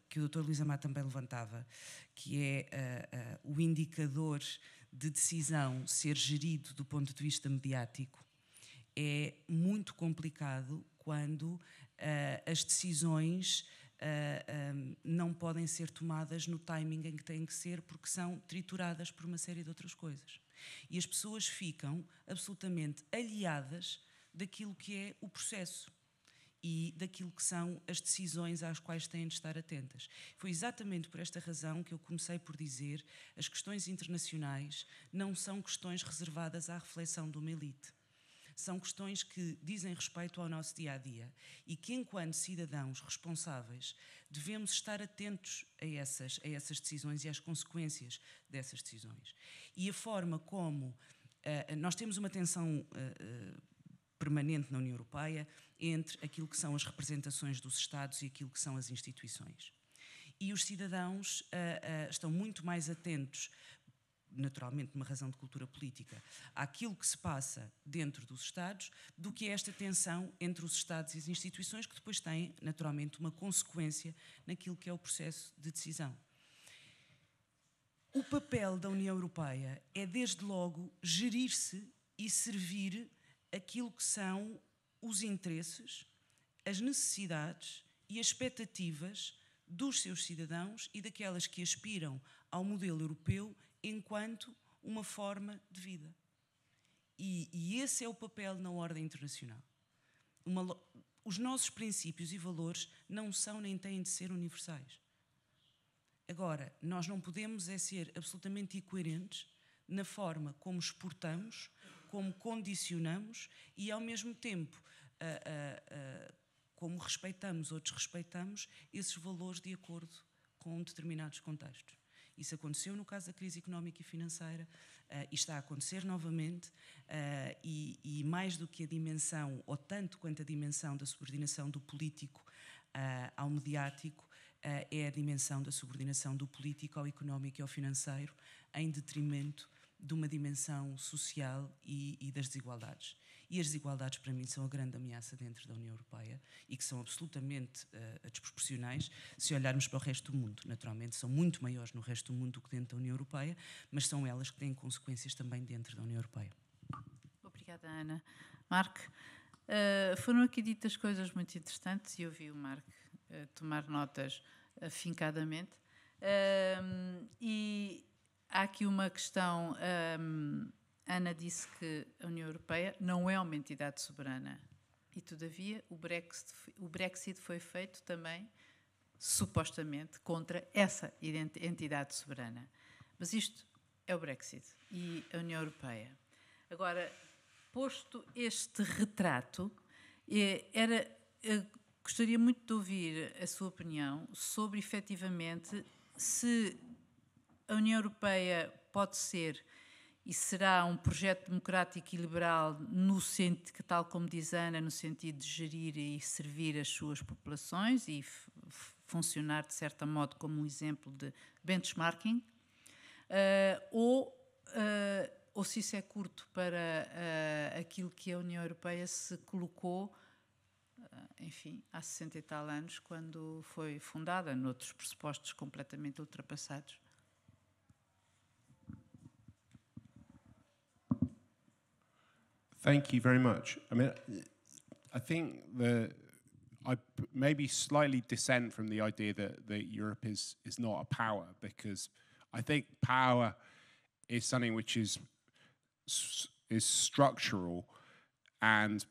que o Dr. Luís Amado também levantava, que é o indicador de decisão ser gerido do ponto de vista mediático, é muito complicado quando as decisões não podem ser tomadas no timing em que têm que ser, porque são trituradas por uma série de outras coisas. E as pessoas ficam absolutamente alheadas daquilo que é o processo e daquilo que são as decisões às quais têm de estar atentas. Foi exatamente por esta razão que eu comecei por dizer as questões internacionais não são questões reservadas à reflexão de uma elite. São questões que dizem respeito ao nosso dia-a-dia e que, enquanto cidadãos responsáveis, devemos estar atentos a essas decisões e às consequências dessas decisões. E a forma como nós temos uma tensão permanente na União Europeia entre aquilo que são as representações dos Estados e aquilo que são as instituições. E os cidadãos estão muito mais atentos, naturalmente numa razão de cultura política, àquilo que se passa dentro dos Estados do que esta tensão entre os Estados e as instituições, que depois têm, naturalmente, uma consequência naquilo que é o processo de decisão. O papel da União Europeia é, desde logo, gerir-se e servir aquilo que são os interesses, as necessidades e as expectativas dos seus cidadãos e daquelas que aspiram ao modelo europeu enquanto uma forma de vida. E esse é o papel na ordem internacional. Os nossos princípios e valores não são nem têm de ser universais. Agora, nós não podemos ser absolutamente incoerentes na forma como exportamos, como condicionamos e, ao mesmo tempo, como respeitamos ou desrespeitamos esses valores de acordo com determinados contextos. Isso aconteceu no caso da crise económica e financeira e está a acontecer novamente e mais do que a dimensão, ou tanto quanto a dimensão da subordinação do político ao mediático, é a dimensão da subordinação do político ao económico e ao financeiro em detrimento de uma dimensão social e das desigualdades. E as desigualdades, para mim, são a grande ameaça dentro da União Europeia e que são absolutamente desproporcionais se olharmos para o resto do mundo. Naturalmente, são muito maiores no resto do mundo do que dentro da União Europeia, mas são elas que têm consequências também dentro da União Europeia. Obrigada, Ana. Marc, foram aqui ditas coisas muito interessantes e eu vi o Marc tomar notas afincadamente. E há aqui uma questão. Ana disse que a União Europeia não é uma entidade soberana e, todavia, o Brexit foi feito também, supostamente, contra essa entidade soberana. Mas isto é o Brexit e a União Europeia. Agora, posto este retrato, gostaria muito de ouvir a sua opinião sobre, efetivamente, se a União Europeia pode ser e será um projeto democrático e liberal, no sentido, tal como diz Ana, no sentido de gerir e servir as suas populações e funcionar, de certo modo, como um exemplo de benchmarking, ou se isso é curto para aquilo que a União Europeia se colocou, enfim, há 60 e tal anos, quando foi fundada, noutros pressupostos completamente ultrapassados. Thank you very much. I mean, I think I maybe slightly dissent from the idea that Europe is not a power, because I think power is something which is structural, and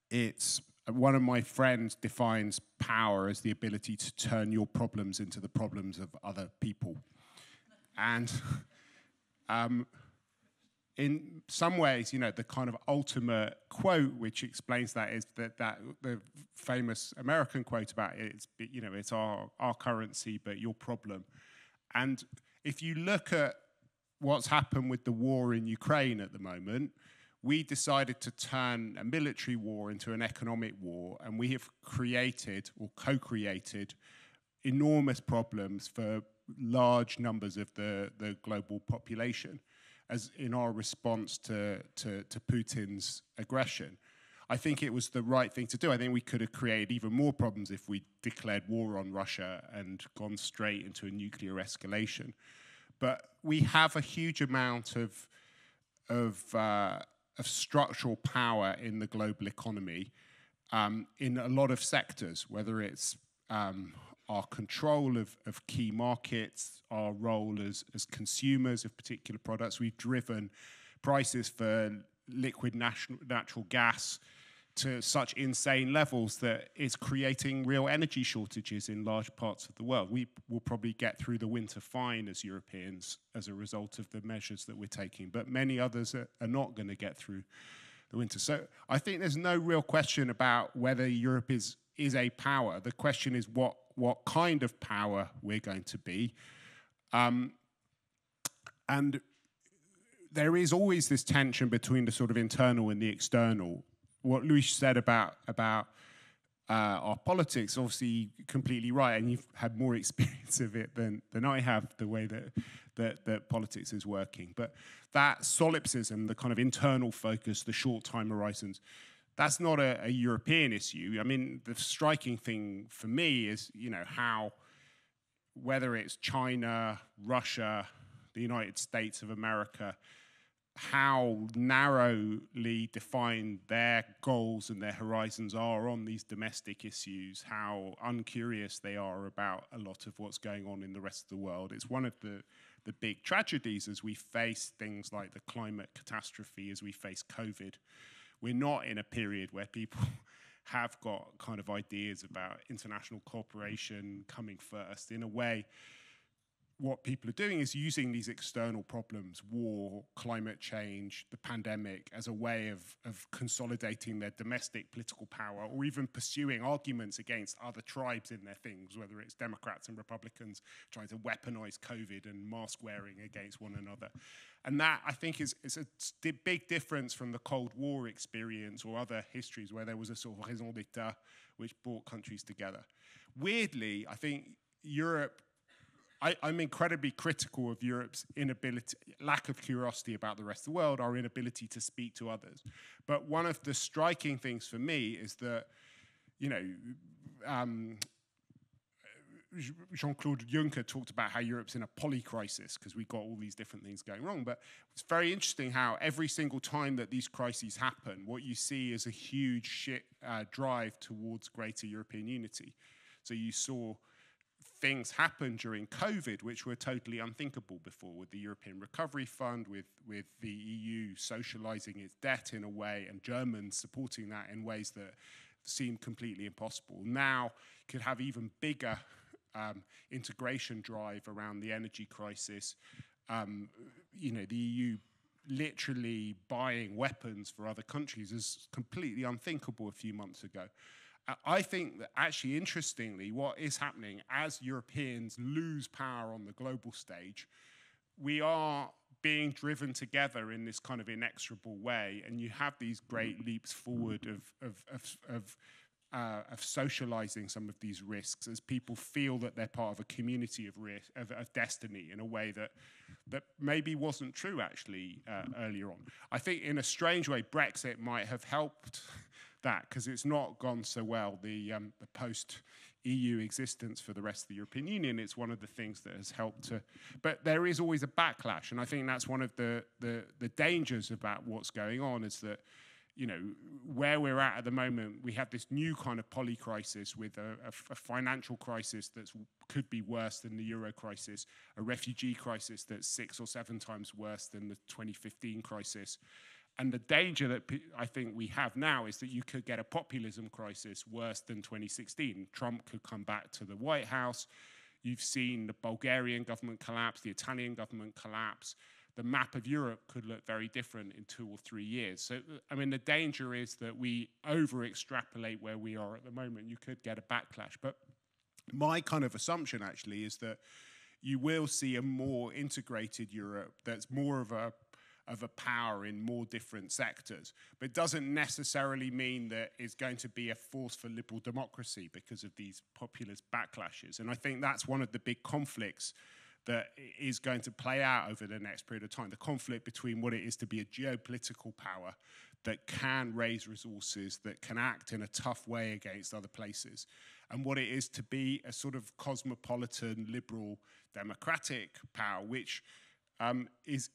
it's one of my friends defines power as the ability to turn your problems into the problems of other people, and in some ways, you know, the kind of ultimate quote which explains that is that the famous American quote about it's our currency but your problem. And if you look at what's happened with the war in Ukraine at the moment, we decided to turn a military war into an economic war, and we have created or co-created enormous problems for large numbers of the global population, as in our response to Putin's aggression. I think it was the right thing to do. I think we could have created even more problems if we declared war on Russia and gone straight into a nuclear escalation. But we have a huge amount of structural power in the global economy in a lot of sectors, whether it's our control of key markets, our role as consumers of particular products. We've driven prices for liquid natural gas to such insane levels that it's creating real energy shortages in large parts of the world. We will probably get through the winter fine as Europeans as a result of the measures that we're taking, but many others are not going to get through the winter. So I think there's no real question about whether Europe is a power. The question is what kind of power we're going to be. And there is always this tension between the sort of internal and the external. What Luis said about our politics, obviously completely right, and you've had more experience of it than I have, the way that politics is working. But that solipsism, the kind of internal focus, the short time horizons, that's not a European issue. I mean, the striking thing for me is, you know, how, whether it's China, Russia, the United States of America, how narrowly defined their goals and their horizons are on these domestic issues, how uncurious they are about a lot of what's going on in the rest of the world. It's one of the big tragedies as we face things like the climate catastrophe, as we face COVID. We're not in a period where people have got kind of ideas about international cooperation coming first. In a way, what people are doing is using these external problems, war, climate change, the pandemic, as a way of consolidating their domestic political power, or even pursuing arguments against other tribes in their things, whether it's Democrats and Republicans trying to weaponize COVID and mask wearing against one another. And that, I think, is a big difference from the Cold War experience or other histories where there was a sort of raison d'etat which brought countries together. Weirdly, I think Europe I'm incredibly critical of Europe's lack of curiosity about the rest of the world, our inability to speak to others. But one of the striking things for me is that, you know, Jean-Claude Juncker talked about how Europe's in a polycrisis because we've got all these different things going wrong. But it's very interesting how every single time that these crises happen, what you see is a huge drive towards greater European unity. So you saw things happen during COVID which were totally unthinkable before, with the European Recovery Fund, with the EU socializing its debt in a way, and Germans supporting that in ways that seemed completely impossible. Now could have even bigger integration drive around the energy crisis. You know, the EU literally buying weapons for other countries is completely unthinkable a few months ago. I think that actually, interestingly, what is happening as Europeans lose power on the global stage, we are being driven together in this kind of inexorable way, and you have these great leaps forward of socializing some of these risks as people feel that they're part of a community of risk, of destiny, in a way that maybe wasn't true actually earlier on. I think in a strange way Brexit might have helped that, because it's not gone so well, the post-EU existence for the rest of the European Union. It's one of the things that has helped to, but there is always a backlash, and I think that's one of the dangers about what's going on, is that, you know, where we're at the moment, we have this new kind of polycrisis with a financial crisis that could be worse than the Euro crisis, a refugee crisis that's 6 or 7 times worse than the 2015 crisis. And the danger that I think we have now is that you could get a populism crisis worse than 2016. Trump could come back to the White House. You've seen the Bulgarian government collapse, the Italian government collapse. The map of Europe could look very different in 2 or 3 years. So, I mean, the danger is that we over-extrapolate where we are at the moment. You could get a backlash. But my kind of assumption, actually, is that you will see a more integrated Europe that's more of a power in more different sectors. But it doesn't necessarily mean that it's going to be a force for liberal democracy because of these populist backlashes. And I think that's one of the big conflicts that is going to play out over the next period of time, the conflict between what it is to be a geopolitical power that can raise resources, that can act in a tough way against other places, and what it is to be a sort of cosmopolitan, liberal, democratic power, which is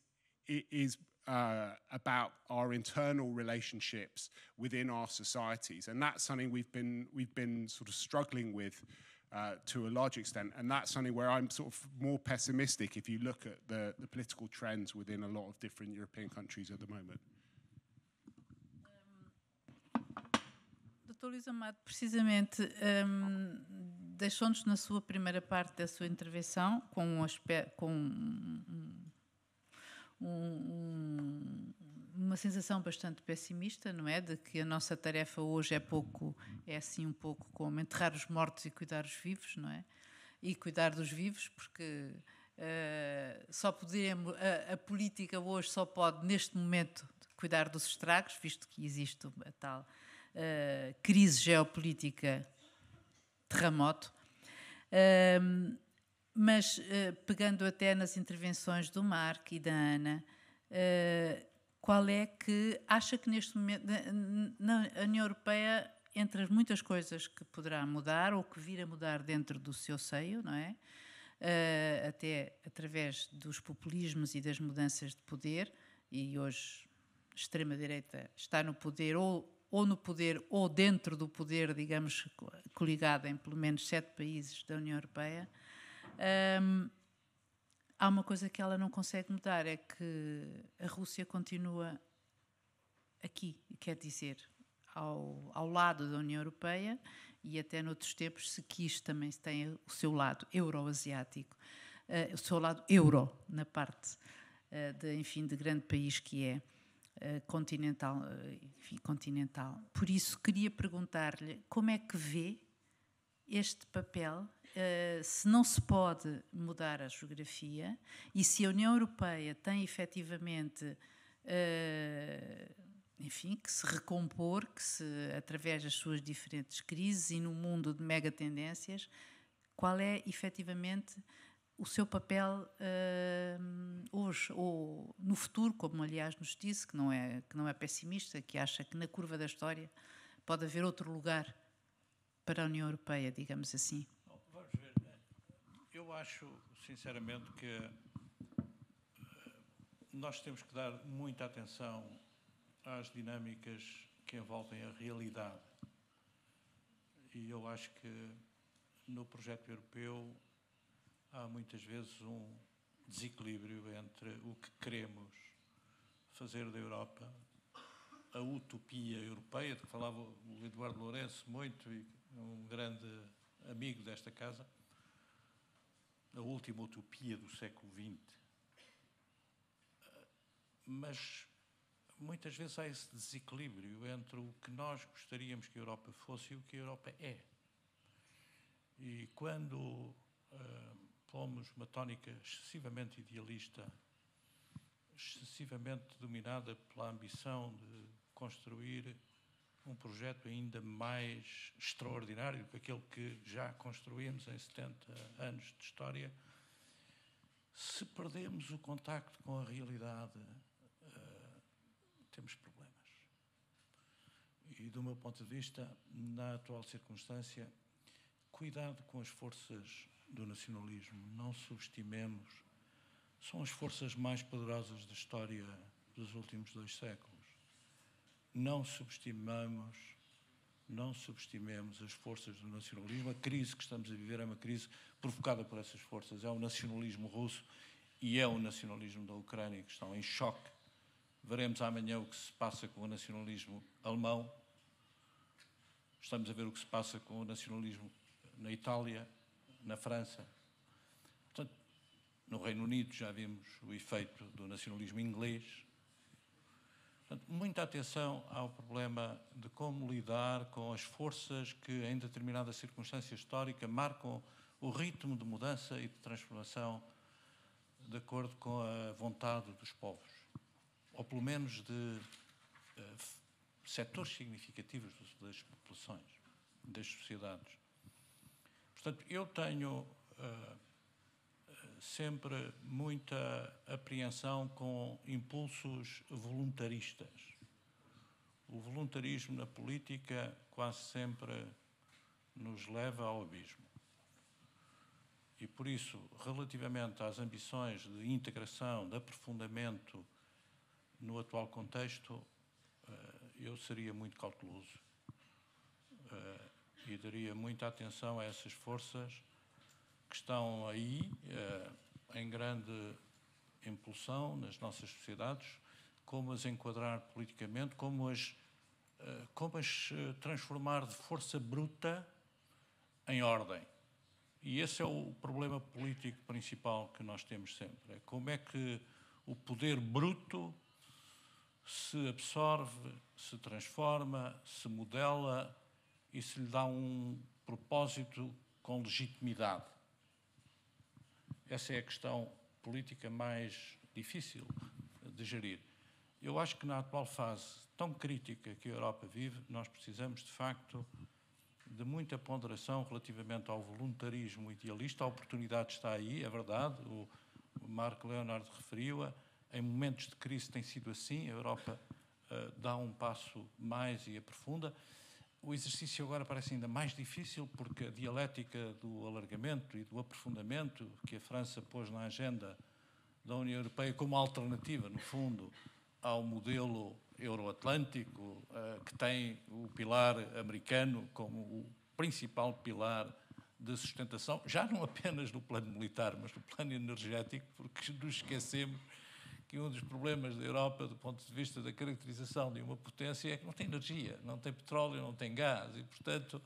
about our internal relationships within our societies. And that's something we've been sort of struggling with to a large extent, and that's something where I'm sort of more pessimistic if you look at the political trends within a lot of different European countries at the moment. Dr. Luís Amado, precisamente, deixou-nos na sua primeira parte da sua intervenção com uma sensação bastante pessimista, não é? De que a nossa tarefa hoje é assim um pouco como enterrar os mortos e cuidar dos vivos, não é? E cuidar dos vivos, porque a política hoje só pode, neste momento, cuidar dos estragos, visto que existe a tal crise geopolítica, terremoto. Mas, pegando até nas intervenções do Marc e da Ana, qual é que acha que neste momento na União Europeia, entre as muitas coisas que poderá mudar ou que vir a mudar dentro do seu seio, não é? Até através dos populismos e das mudanças de poder, e hoje a extrema-direita está no poder ou no poder ou dentro do poder, digamos, coligada em pelo menos 7 países da União Europeia, há uma coisa que ela não consegue mudar, é que a Rússia continua aqui, quer dizer, ao lado da União Europeia, e até noutros tempos se quis também, se tem o seu lado euroasiático, o seu lado euro, na parte de grande país que é continental. Por isso queria perguntar-lhe como é que vê este papel, se não se pode mudar a geografia e se a União Europeia tem efetivamente que se recompor, que se, através das suas diferentes crises e no mundo de megatendências, qual é efetivamente o seu papel hoje, ou no futuro, como aliás nos disse, que não é pessimista, que acha que na curva da história pode haver outro lugar para a União Europeia, digamos assim? Vamos ver. Eu acho, sinceramente, que nós temos que dar muita atenção às dinâmicas que envolvem a realidade. E eu acho que no projeto europeu há muitas vezes um desequilíbrio entre o que queremos fazer da Europa, a utopia europeia, de que falava o Eduardo Lourenço muito, e um grande amigo desta casa, a última utopia do século XX. Mas muitas vezes há esse desequilíbrio entre o que nós gostaríamos que a Europa fosse e o que a Europa é. E quando pomos uma tónica excessivamente idealista, excessivamente dominada pela ambição de construir um projeto ainda mais extraordinário do que aquele que já construímos em 70 anos de história, se perdemos o contacto com a realidade, temos problemas. E, do meu ponto de vista, na atual circunstância, cuidado com as forças do nacionalismo. Não subestimemos. São as forças mais poderosas da história dos últimos 2 séculos. Não subestimemos as forças do nacionalismo. A crise que estamos a viver é uma crise provocada por essas forças. É o nacionalismo russo e é o nacionalismo da Ucrânia que estão em choque. Veremos amanhã o que se passa com o nacionalismo alemão. Estamos a ver o que se passa com o nacionalismo na Itália, na França. Portanto, no Reino Unido já vimos o efeito do nacionalismo inglês. Portanto, muita atenção ao problema de como lidar com as forças que, em determinada circunstância histórica, marcam o ritmo de mudança e de transformação de acordo com a vontade dos povos, ou pelo menos de setores significativos das populações, das sociedades. Portanto, eu tenho sempre muita apreensão com impulsos voluntaristas. O voluntarismo na política quase sempre nos leva ao abismo. E por isso, relativamente às ambições de integração, de aprofundamento no atual contexto, eu seria muito cauteloso e daria muita atenção a essas forças que estão aí em grande impulsão nas nossas sociedades, como as enquadrar politicamente, como as transformar de força bruta em ordem. E esse é o problema político principal que nós temos sempre. É como é que o poder bruto se absorve, se transforma, se modela e se lhe dá um propósito com legitimidade. Essa é a questão política mais difícil de gerir. Eu acho que na atual fase tão crítica que a Europa vive, nós precisamos, de facto, de muita ponderação relativamente ao voluntarismo idealista. A oportunidade está aí, é verdade, o Marco Leonard referiu-a. Em momentos de crise tem sido assim, a Europa dá um passo mais e aprofunda. O exercício agora parece ainda mais difícil porque a dialética do alargamento e do aprofundamento que a França pôs na agenda da União Europeia como alternativa, no fundo, ao modelo euroatlântico, que tem o pilar americano como o principal pilar de sustentação, já não apenas no plano militar, mas no plano energético, porque nos esquecemos que um dos problemas da Europa, do ponto de vista da caracterização de uma potência, é que não tem energia, não tem petróleo, não tem gás. E, portanto,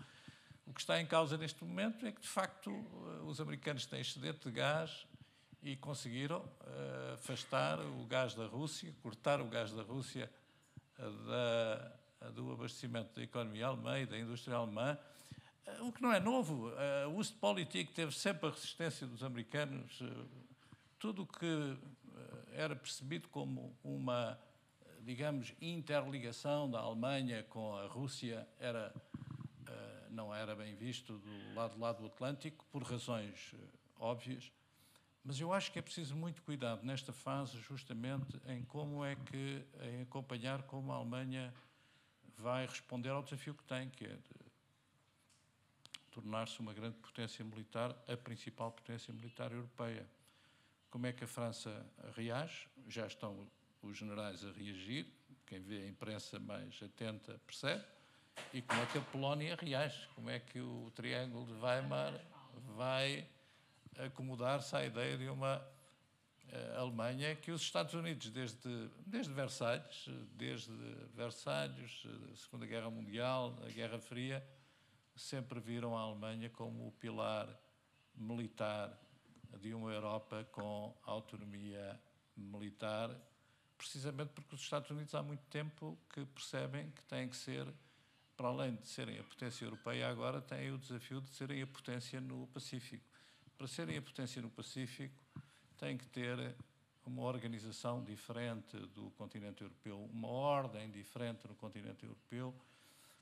o que está em causa neste momento é que, de facto, os americanos têm excedente de gás e conseguiram afastar o gás da Rússia, cortar o gás da Rússia do abastecimento da economia alemã e da indústria alemã, o que não é novo. O Ostpolitik teve sempre a resistência dos americanos. Tudo o que era percebido como uma, digamos, interligação da Alemanha com a Rússia não era bem visto do lado do Atlântico, por razões óbvias, Mas eu acho que é preciso muito cuidado nesta fase, justamente em como é que, em acompanhar como a Alemanha vai responder ao desafio que tem, que é de tornar-se uma grande potência militar, a principal potência militar europeia. Como é que a França reage? Já estão os generais a reagir, quem vê a imprensa mais atenta percebe. E como é que a Polónia reage? Como é que o Triângulo de Weimar vai acomodar-se à ideia de uma Alemanha que os Estados Unidos, desde Versalhes, a Segunda Guerra Mundial, a Guerra Fria, sempre viram a Alemanha como o pilar militar de uma Europa com autonomia militar, precisamente porque os Estados Unidos há muito tempo que percebem que têm que ser, para além de serem a potência europeia, agora têm o desafio de serem a potência no Pacífico. Para serem a potência no Pacífico, têm que ter uma organização diferente do continente europeu, uma ordem diferente no continente europeu.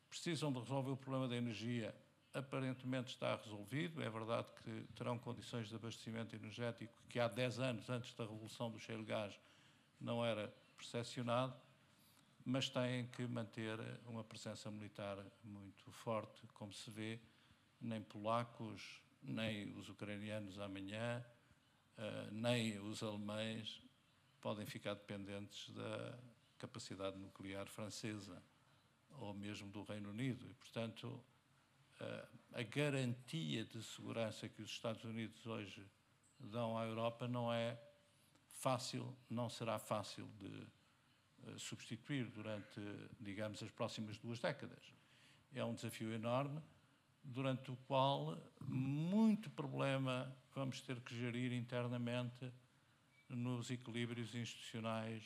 Precisam de resolver o problema da energia. Aparentemente está resolvido. É verdade que terão condições de abastecimento energético que há 10 anos, antes da revolução do shale gas, não era percepcionado, mas têm que manter uma presença militar muito forte, como se vê. Nem polacos, nem os ucranianos amanhã, nem os alemães podem ficar dependentes da capacidade nuclear francesa ou mesmo do Reino Unido. E, portanto, a garantia de segurança que os Estados Unidos hoje dão à Europa não é fácil, não será fácil de substituir durante, digamos, as próximas 2 décadas. É um desafio enorme, durante o qual muito problema vamos ter que gerir internamente nos equilíbrios institucionais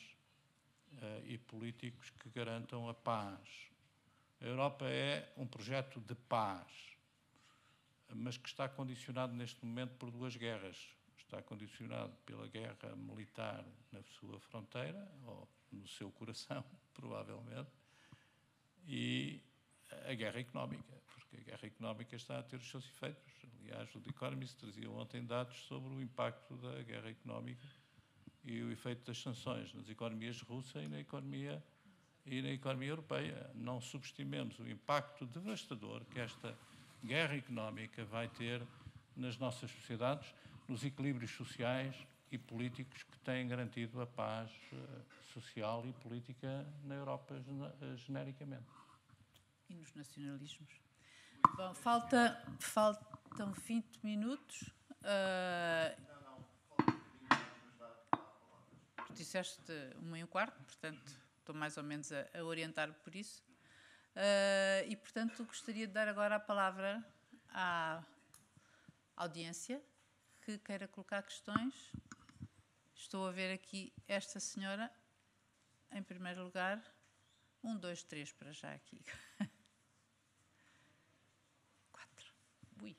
e políticos que garantam a paz. A Europa é um projeto de paz, mas que está condicionado neste momento por 2 guerras. Está condicionado pela guerra militar na sua fronteira, ou no seu coração, provavelmente, e a guerra económica, porque a guerra económica está a ter os seus efeitos. Aliás, o The Economist trazia ontem dados sobre o impacto da guerra económica e o efeito das sanções nas economias russa e na economia europeia. Não subestimemos o impacto devastador que esta guerra económica vai ter nas nossas sociedades, nos equilíbrios sociais e políticos que têm garantido a paz social e política na Europa genericamente. E nos nacionalismos. Bom, faltam 20 minutos. Disseste 1h15, portanto, estou mais ou menos a orientar por isso. E, portanto, gostaria de dar agora a palavra à audiência que queira colocar questões. Estou a ver aqui esta senhora, em primeiro lugar. 1, 2, 3 para já aqui. 4. Ui.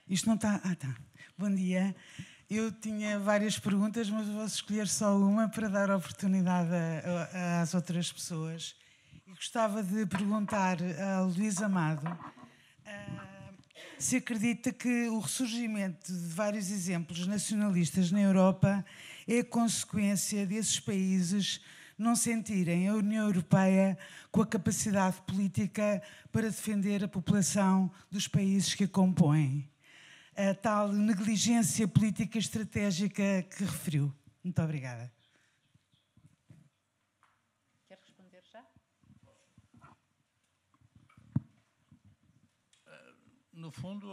Isto não está... está. Bom dia. Eu tinha várias perguntas, mas vou escolher só uma para dar oportunidade às outras pessoas. E gostava de perguntar ao Luís Amado se acredita que o ressurgimento de vários exemplos nacionalistas na Europa é consequência desses países não sentirem a União Europeia com a capacidade política para defender a população dos países que a compõem. A tal negligência política estratégica que referiu. Muito obrigada. Quer responder já? No fundo,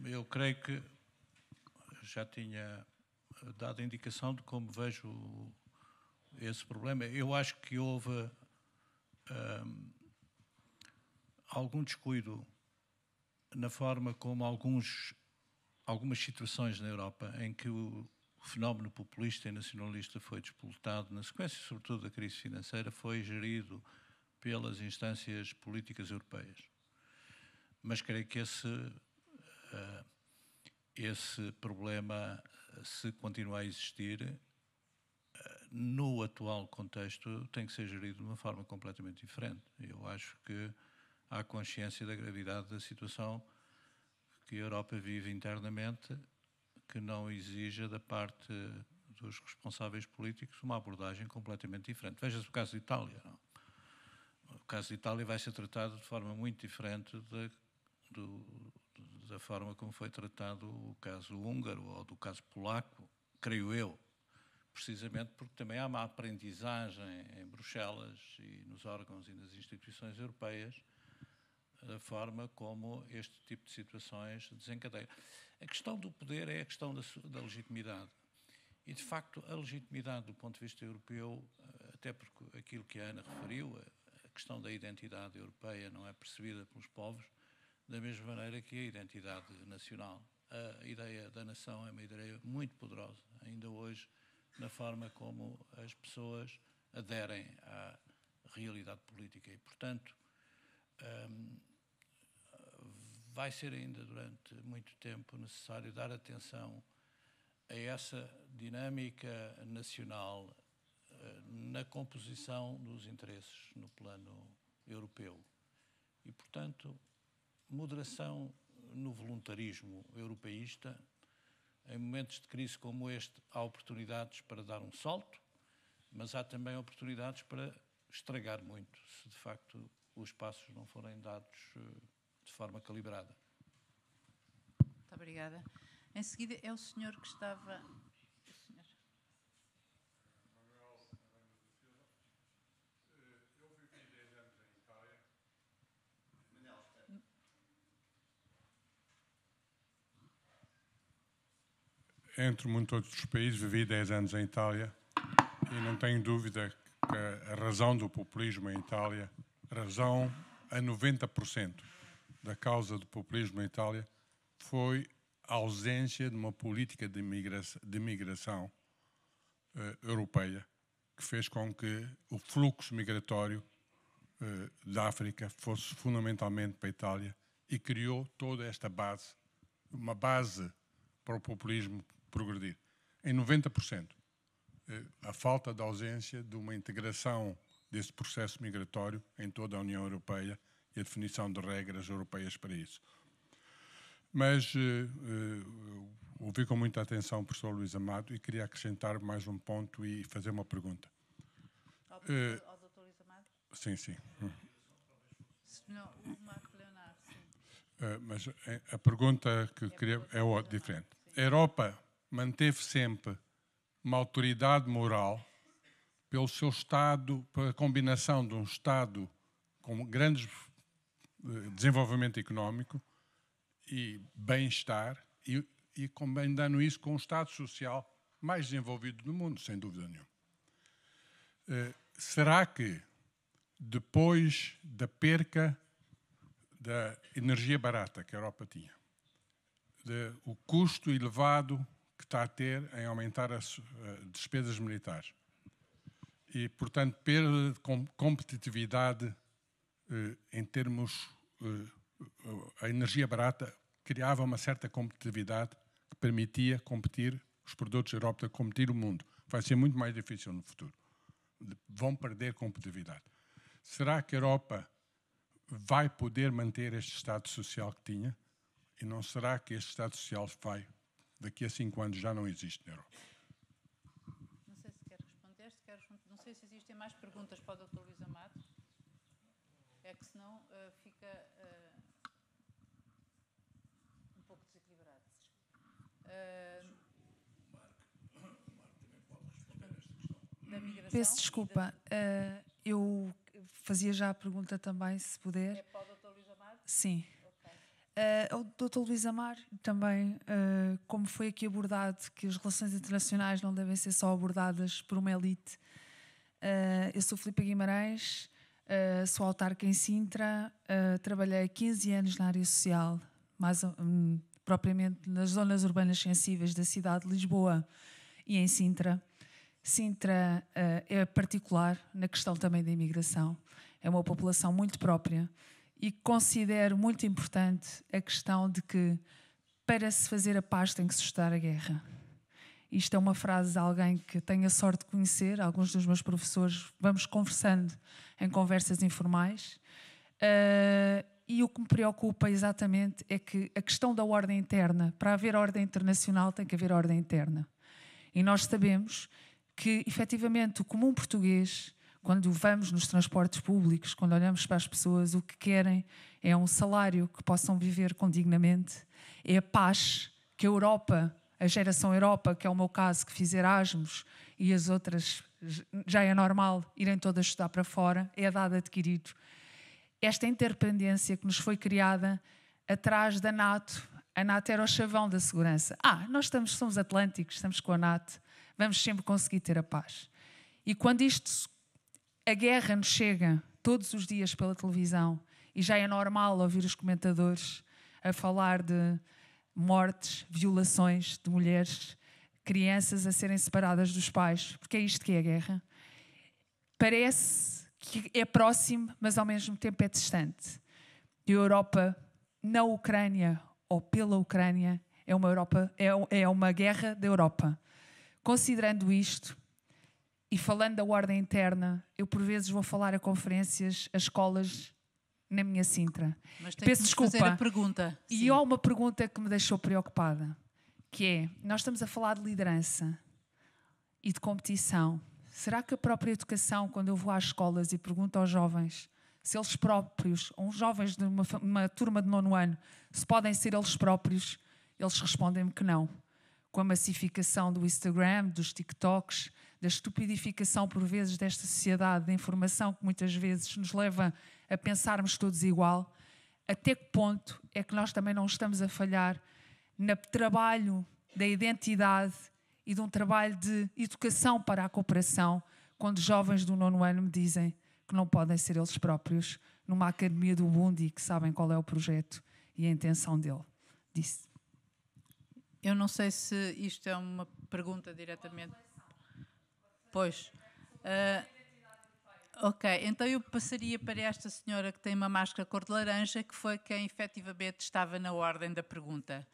eu creio que já tinha dado a indicação de como vejo esse problema. Eu acho que houve algum descuido na forma como algumas situações na Europa em que o fenómeno populista e nacionalista foi despoletado, na sequência, sobretudo, da crise financeira, foi gerido pelas instâncias políticas europeias. Mas creio que esse problema, se continuar a existir, no atual contexto, tem que ser gerido de uma forma completamente diferente. Eu acho que há consciência da gravidade da situação que a Europa vive internamente, que não exija da parte dos responsáveis políticos uma abordagem completamente diferente. Veja-se o caso de Itália. Não? O caso de Itália vai ser tratado de forma muito diferente da forma como foi tratado o caso húngaro ou do caso polaco, creio eu, precisamente porque também há uma aprendizagem em Bruxelas e nos órgãos e nas instituições europeias da forma como este tipo de situações desencadeia. A questão do poder é a questão da legitimidade. E, de facto, a legitimidade do ponto de vista europeu, até porque aquilo que a Ana referiu, a questão da identidade europeia não é percebida pelos povos da mesma maneira que a identidade nacional. A ideia da nação é uma ideia muito poderosa, ainda hoje, na forma como as pessoas aderem à realidade política. E, portanto, vai ser ainda durante muito tempo necessário dar atenção a essa dinâmica nacional na composição dos interesses no plano europeu. E, portanto, moderação no voluntarismo europeísta. Em momentos de crise como este, há oportunidades para dar um salto, mas há também oportunidades para estragar muito, se de facto os passos não forem dados de forma calibrada. Muito obrigada. Em seguida, é o senhor que estava... Entre muitos outros países, vivi 10 anos em Itália e não tenho dúvida que a razão do populismo em Itália, a razão a 90% da causa do populismo em Itália foi a ausência de uma política de migração europeia que fez com que o fluxo migratório da África fosse fundamentalmente para a Itália e criou toda esta base, uma base para o populismo progredir. Em 90%, a falta de ausência de uma integração desse processo migratório em toda a União Europeia e a definição de regras europeias para isso. Mas ouvi com muita atenção o professor Luís Amado e queria acrescentar mais um ponto e fazer uma pergunta. Ao Dr. Luís Amado? Sim, sim. Não, o Marco Leonardo, sim. Mas a pergunta que queria é diferente. A Europa manteve sempre uma autoridade moral pelo seu Estado, pela combinação de um Estado com grande desenvolvimento económico e bem-estar e combinando isso com um Estado social mais desenvolvido do mundo, sem dúvida nenhuma. Será que, depois da perca da energia barata que a Europa tinha, o custo elevado que está a ter em aumentar as despesas militares e, portanto, perda de competitividade em termos... a energia barata criava uma certa competitividade que permitia competir os produtos da Europa, competir o mundo. Vai ser muito mais difícil no futuro. Vão perder competitividade. Será que a Europa vai poder manter este Estado Social que tinha? E não será que este Estado Social vai, daqui a 5 anos, já não existe na Europa? Não sei se quer responder, não sei se existem mais perguntas para o Dr. Luís Amado. É que senão fica um pouco desequilibrado. Peço desculpa, eu fazia já a pergunta também, se puder. É para o Dr. Luís Amado? Sim. O Dr. Luís Amar também, como foi aqui abordado, que as relações internacionais não devem ser só abordadas por uma elite. Eu sou Filipe Guimarães, sou autarca em Sintra, trabalhei 15 anos na área social, mais propriamente nas zonas urbanas sensíveis da cidade de Lisboa e em Sintra. Sintra é particular na questão também da imigração. É uma população muito própria e considero muito importante a questão de que, para se fazer a paz, tem que se estudar a guerra. Isto é uma frase de alguém que tenho a sorte de conhecer, alguns dos meus professores, vamos conversando em conversas informais. E o que me preocupa exatamente é que a questão da ordem interna, para haver ordem internacional tem que haver ordem interna. E nós sabemos que, efetivamente, o comum português, quando vamos nos transportes públicos, quando olhamos para as pessoas, o que querem é um salário que possam viver condignamente, é a paz que a Europa, a geração Europa, que é o meu caso, que fiz Erasmus, e as outras já é normal irem todas estudar para fora, é dado adquirido. Esta interdependência que nos foi criada atrás da NATO. A NATO era o chavão da segurança. Nós somos atlânticos, estamos com a NATO, vamos sempre conseguir ter a paz. E quando a guerra nos chega todos os dias pela televisão, e já é normal ouvir os comentadores a falar de mortes, violações de mulheres, crianças a serem separadas dos pais, porque é isto que é a guerra, parece que é próximo, mas ao mesmo tempo é distante. A Europa, na Ucrânia ou pela Ucrânia, é uma guerra da Europa. Considerando isto, e falando da ordem interna, eu por vezes vou falar a conferências, a escolas na minha Sintra. Mas tenho que fazer a pergunta. E há uma pergunta que me deixou preocupada, que é, nós estamos a falar de liderança e de competição. Será que a própria educação, quando eu vou às escolas e pergunto aos jovens se eles próprios, uns jovens de uma turma de 9º ano, se podem ser eles próprios, eles respondem-me que não. Com a massificação do Instagram, dos TikToks, da estupidificação por vezes desta sociedade de informação que muitas vezes nos leva a pensarmos todos igual, até que ponto é que nós também não estamos a falhar no trabalho da identidade e de um trabalho de educação para a cooperação, quando jovens do 9º ano me dizem que não podem ser eles próprios numa academia do Bundi, que sabem qual é o projeto e a intenção dele. Disse. Eu não sei se isto é uma pergunta diretamente. Pois. Ok, então eu passaria para esta senhora que tem uma máscara cor de laranja, que foi quem efetivamente estava na ordem da pergunta.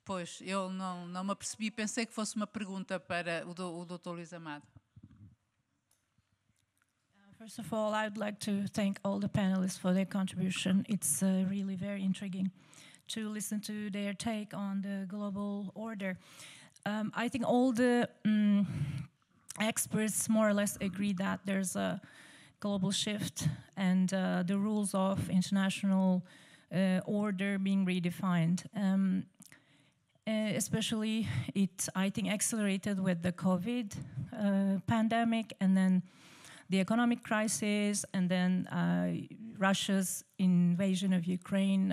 Pois, eu não me apercebi, pensei que fosse uma pergunta para o Dr. Luís Amado. First of all, I would like to thank all the panelists for their contribution. It's really very intriguing to listen to their take on the global order. I think all the experts more or less agree that there's a global shift and the rules of international order being redefined. Especially it, I think, accelerated with the COVID pandemic, and then the economic crisis, and then Russia's invasion of Ukraine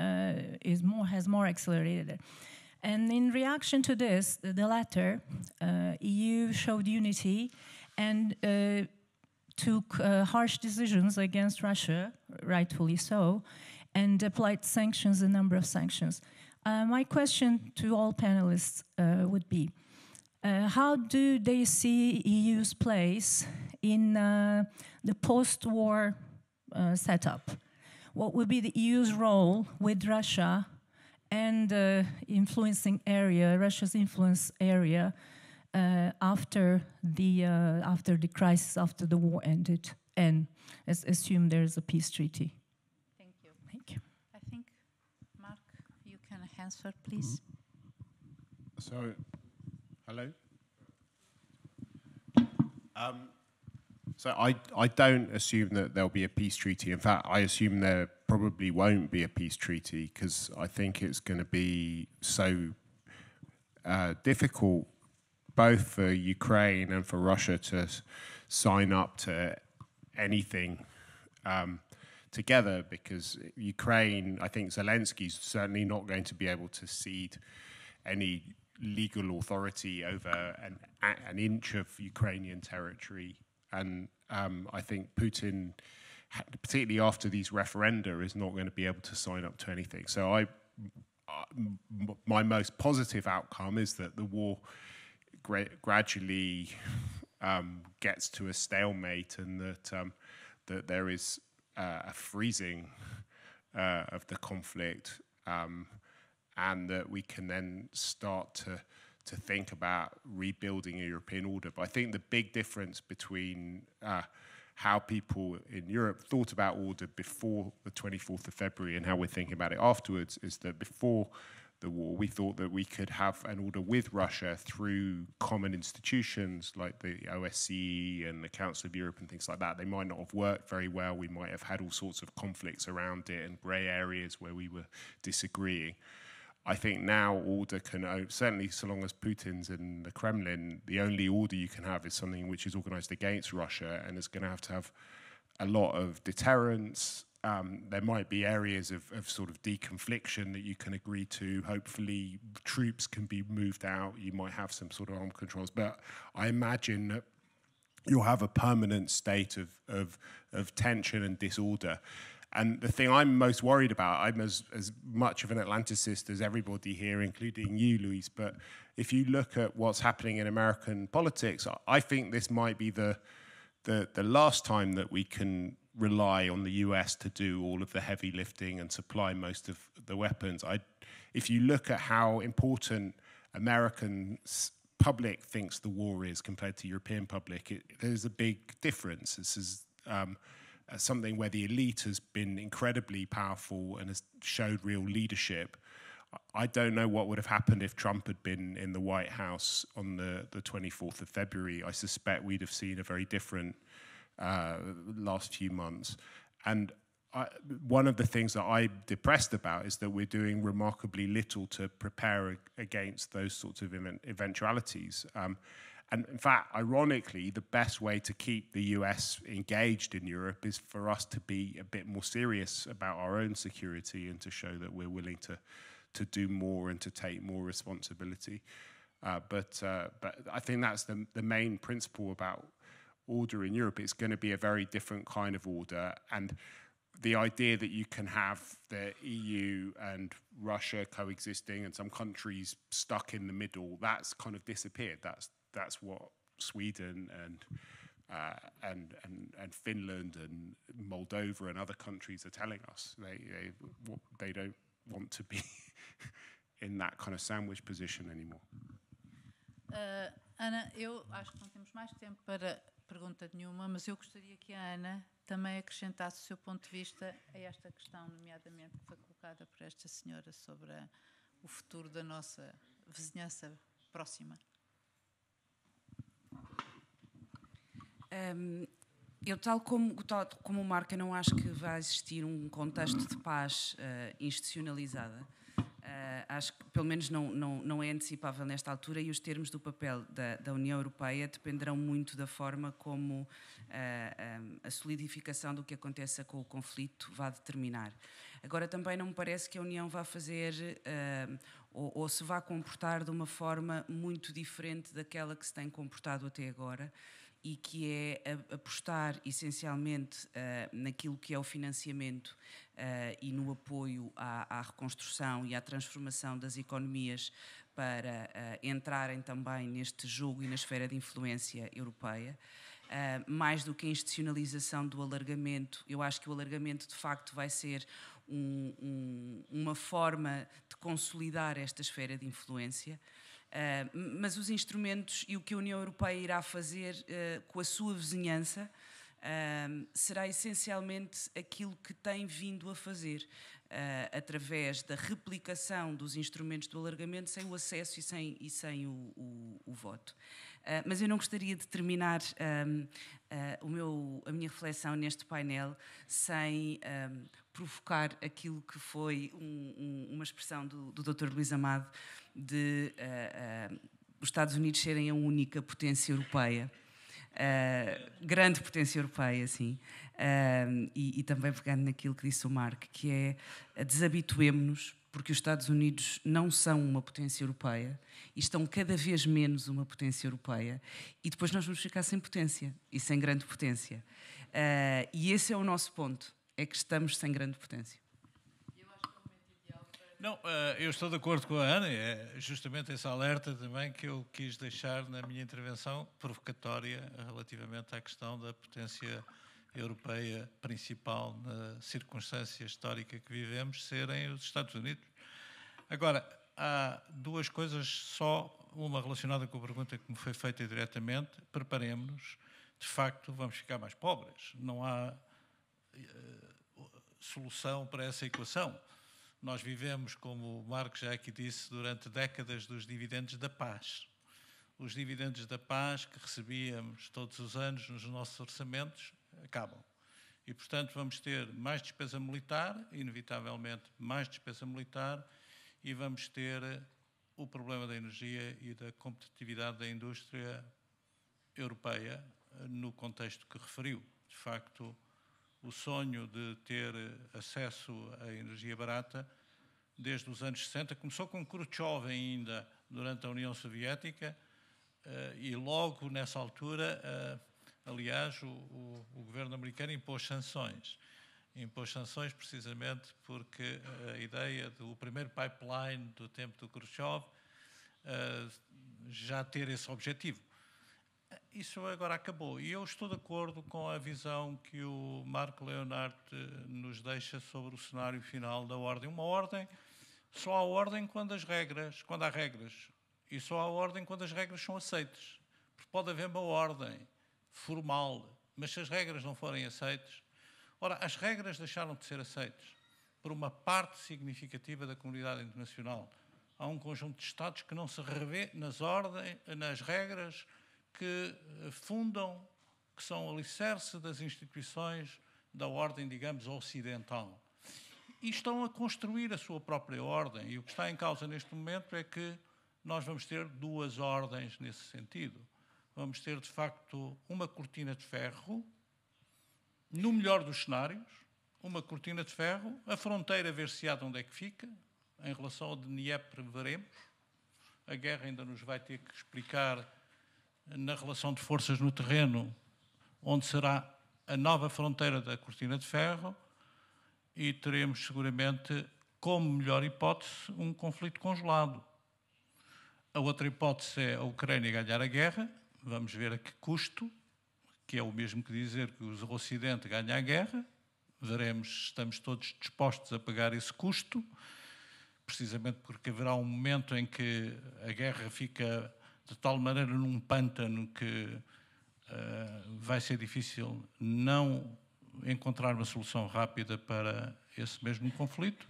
has more accelerated. And in reaction to this, the latter, EU showed unity and took harsh decisions against Russia, rightfully so, and applied sanctions, a number of sanctions. My question to all panelists would be, how do they see EU's place in the post-war setup? What would be the EU's role with Russia and influencing area, Russia's influence area, after the crisis, after the war ended, and assume there is a peace treaty? Thank you. I think, Mark, you can answer, please. So, hello. So I don't assume that there'll be a peace treaty. In fact, I assume there probably won't be a peace treaty, because I think it's going to be so difficult both for Ukraine and for Russia to sign up to anything together, because Ukraine, I think Zelensky's certainly not going to be able to cede any legal authority over an inch of Ukrainian territory. And I think Putin, particularly after these referenda, is not going to be able to sign up to anything. So my most positive outcome is that the war gradually gets to a stalemate, and that there is a freezing of the conflict, and that we can then start to think about rebuilding a European order. But I think the big difference between how people in Europe thought about order before the 24th of February and how we're thinking about it afterwards is that before the war, we thought that we could have an order with Russia through common institutions like the OSCE and the Council of Europe and things like that. They might not have worked very well. We might have had all sorts of conflicts around it and grey areas where we were disagreeing. I think now order can, certainly so long as Putin's in the Kremlin, the only order you can have is something which is organised against Russia and is going to have a lot of deterrence. There might be areas of sort of deconfliction that you can agree to. Hopefully troops can be moved out. You might have some sort of armed controls. But I imagine that you'll have a permanent state of tension and disorder. And the thing I'm most worried about, I'm as much of an Atlanticist as everybody here, including you, Luis, but if you look at what's happening in American politics, I think this might be the last time that we can rely on the US to do all of the heavy lifting and supply most of the weapons. If you look at how important American public thinks the war is compared to European public, there's a big difference. This is something where the elite has been incredibly powerful and has showed real leadership. I don't know what would have happened if Trump had been in the White House on the 24th of February. I suspect we'd have seen a very different last few months. And one of the things that I'm depressed about is that we're doing remarkably little to prepare against those sorts of eventualities. And in fact, ironically, the best way to keep the US engaged in Europe is for us to be a bit more serious about our own security and to show that we're willing to do more and to take more responsibility. But I think that's the main principle about order in Europe. It's going to be a very different kind of order. And the idea that you can have the EU and Russia coexisting and some countries stuck in the middle, that's kind of disappeared. That's what Sweden and Finland and Moldova and other countries are telling us. They don't want to be in that kind of sandwich position anymore. Ana, eu acho que não temos mais tempo para pergunta nenhuma, mas eu gostaria que a Ana também acrescentasse o seu ponto de vista a esta questão, nomeadamente que foi colocada por esta senhora sobre o futuro da nossa vizinhança próxima. Eu, tal como o Marco, eu não acho que vai existir um contexto de paz institucionalizada. Acho que, pelo menos, não é antecipável nesta altura, e os termos do papel da União Europeia dependerão muito da forma como a solidificação do que aconteça com o conflito vai determinar. Agora, também não me parece que a União vá fazer ou se vá comportar de uma forma muito diferente daquela que se tem comportado até agora, e que é apostar essencialmente naquilo que é o financiamento e no apoio à reconstrução e à transformação das economias para entrarem também neste jogo e na esfera de influência europeia. Mais do que a institucionalização do alargamento, eu acho que o alargamento de facto vai ser uma forma de consolidar esta esfera de influência. Mas os instrumentos e o que a União Europeia irá fazer com a sua vizinhança será essencialmente aquilo que tem vindo a fazer, através da replicação dos instrumentos do alargamento, sem o acesso e sem o voto. Mas eu não gostaria de terminar a minha reflexão neste painel sem provocar aquilo que foi uma expressão do Dr. Luís Amado, de os Estados Unidos serem a única potência europeia, grande potência europeia, sim, e também pegando naquilo que disse o Marco, que é desabituemo-nos, porque os Estados Unidos não são uma potência europeia e estão cada vez menos uma potência europeia, e depois nós vamos ficar sem potência e sem grande potência. E esse é o nosso ponto, é que estamos sem grande potência. Não, eu estou de acordo com a Ana, é justamente esse alerta também que eu quis deixar na minha intervenção provocatória relativamente à questão da potência europeia principal na circunstância histórica que vivemos serem os Estados Unidos. Agora, há duas coisas, só uma relacionada com a pergunta que me foi feita diretamente. Preparemos-nos, de facto vamos ficar mais pobres. Não há solução para essa equação. Nós vivemos, como o Marco já aqui disse, durante décadas dos dividendos da paz. Os dividendos da paz que recebíamos todos os anos nos nossos orçamentos acabam. E, portanto, vamos ter mais despesa militar, inevitavelmente mais despesa militar, e vamos ter o problema da energia e da competitividade da indústria europeia no contexto que referiu. De facto, o sonho de ter acesso à energia barata, desde os anos 60, começou com Khrushchev ainda, durante a União Soviética, e logo nessa altura, aliás, o governo americano impôs sanções. Impôs sanções precisamente porque a ideia do primeiro pipeline do tempo do Khrushchev já ter esse objetivo. Isso agora acabou. E eu estou de acordo com a visão que o Marco Leonard nos deixa sobre o cenário final da ordem. Uma ordem, só há ordem quando há regras. E só há ordem quando as regras são aceitas. Porque pode haver uma ordem formal, mas se as regras não forem aceitas... Ora, as regras deixaram de ser aceitas por uma parte significativa da comunidade internacional. Há um conjunto de Estados que não se revê nas regras que fundam, que são alicerce das instituições da ordem, digamos, ocidental. E estão a construir a sua própria ordem. E o que está em causa neste momento é que nós vamos ter duas ordens nesse sentido. Vamos ter, de facto, uma cortina de ferro, no melhor dos cenários, uma cortina de ferro, a fronteira ver-se-á de onde é que fica, em relação ao Dnieper veremos, a guerra ainda nos vai ter que explicar na relação de forças no terreno, onde será a nova fronteira da cortina de ferro, e teremos seguramente, como melhor hipótese, um conflito congelado. A outra hipótese é a Ucrânia ganhar a guerra, vamos ver a que custo, que é o mesmo que dizer que o Ocidente ganha a guerra, veremos se estamos todos dispostos a pagar esse custo, precisamente porque haverá um momento em que a guerra fica de tal maneira num pântano que vai ser difícil não encontrar uma solução rápida para esse mesmo conflito.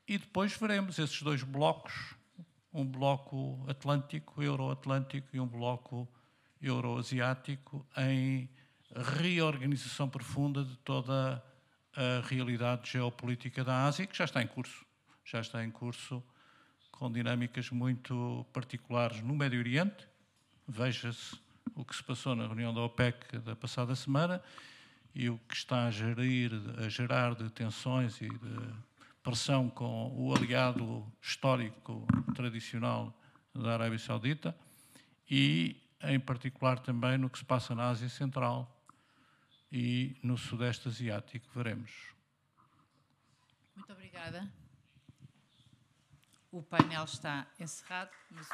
E depois veremos esses dois blocos, um bloco atlântico, euro-atlântico, e um bloco euro-asiático, em reorganização profunda de toda a realidade geopolítica da Ásia, que já está em curso. Já está em curso com dinâmicas muito particulares no Médio Oriente. Veja-se o que se passou na reunião da OPEC da passada semana e o que está a gerar de tensões e de pressão com o aliado histórico tradicional da Arábia Saudita e, em particular, também no que se passa na Ásia Central e no Sudeste Asiático. Veremos. Muito obrigada. O painel está encerrado, mas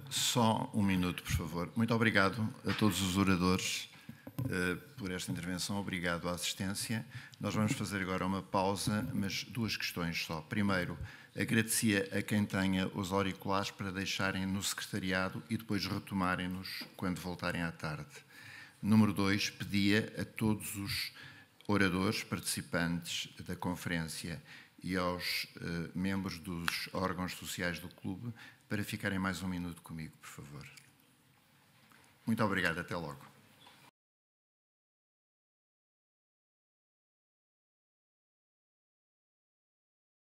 Só um minuto, por favor. Muito obrigado a todos os oradores por esta intervenção. Obrigado à assistência. Nós vamos fazer agora uma pausa, mas duas questões só. Primeiro, agradecia a quem tenha os auriculares para deixarem no secretariado e depois retomarem-nos quando voltarem à tarde. Número 2, pedia a todos os oradores, participantes da conferência e aos membros dos órgãos sociais do clube para ficarem mais um minuto comigo, por favor. Muito obrigado, até logo.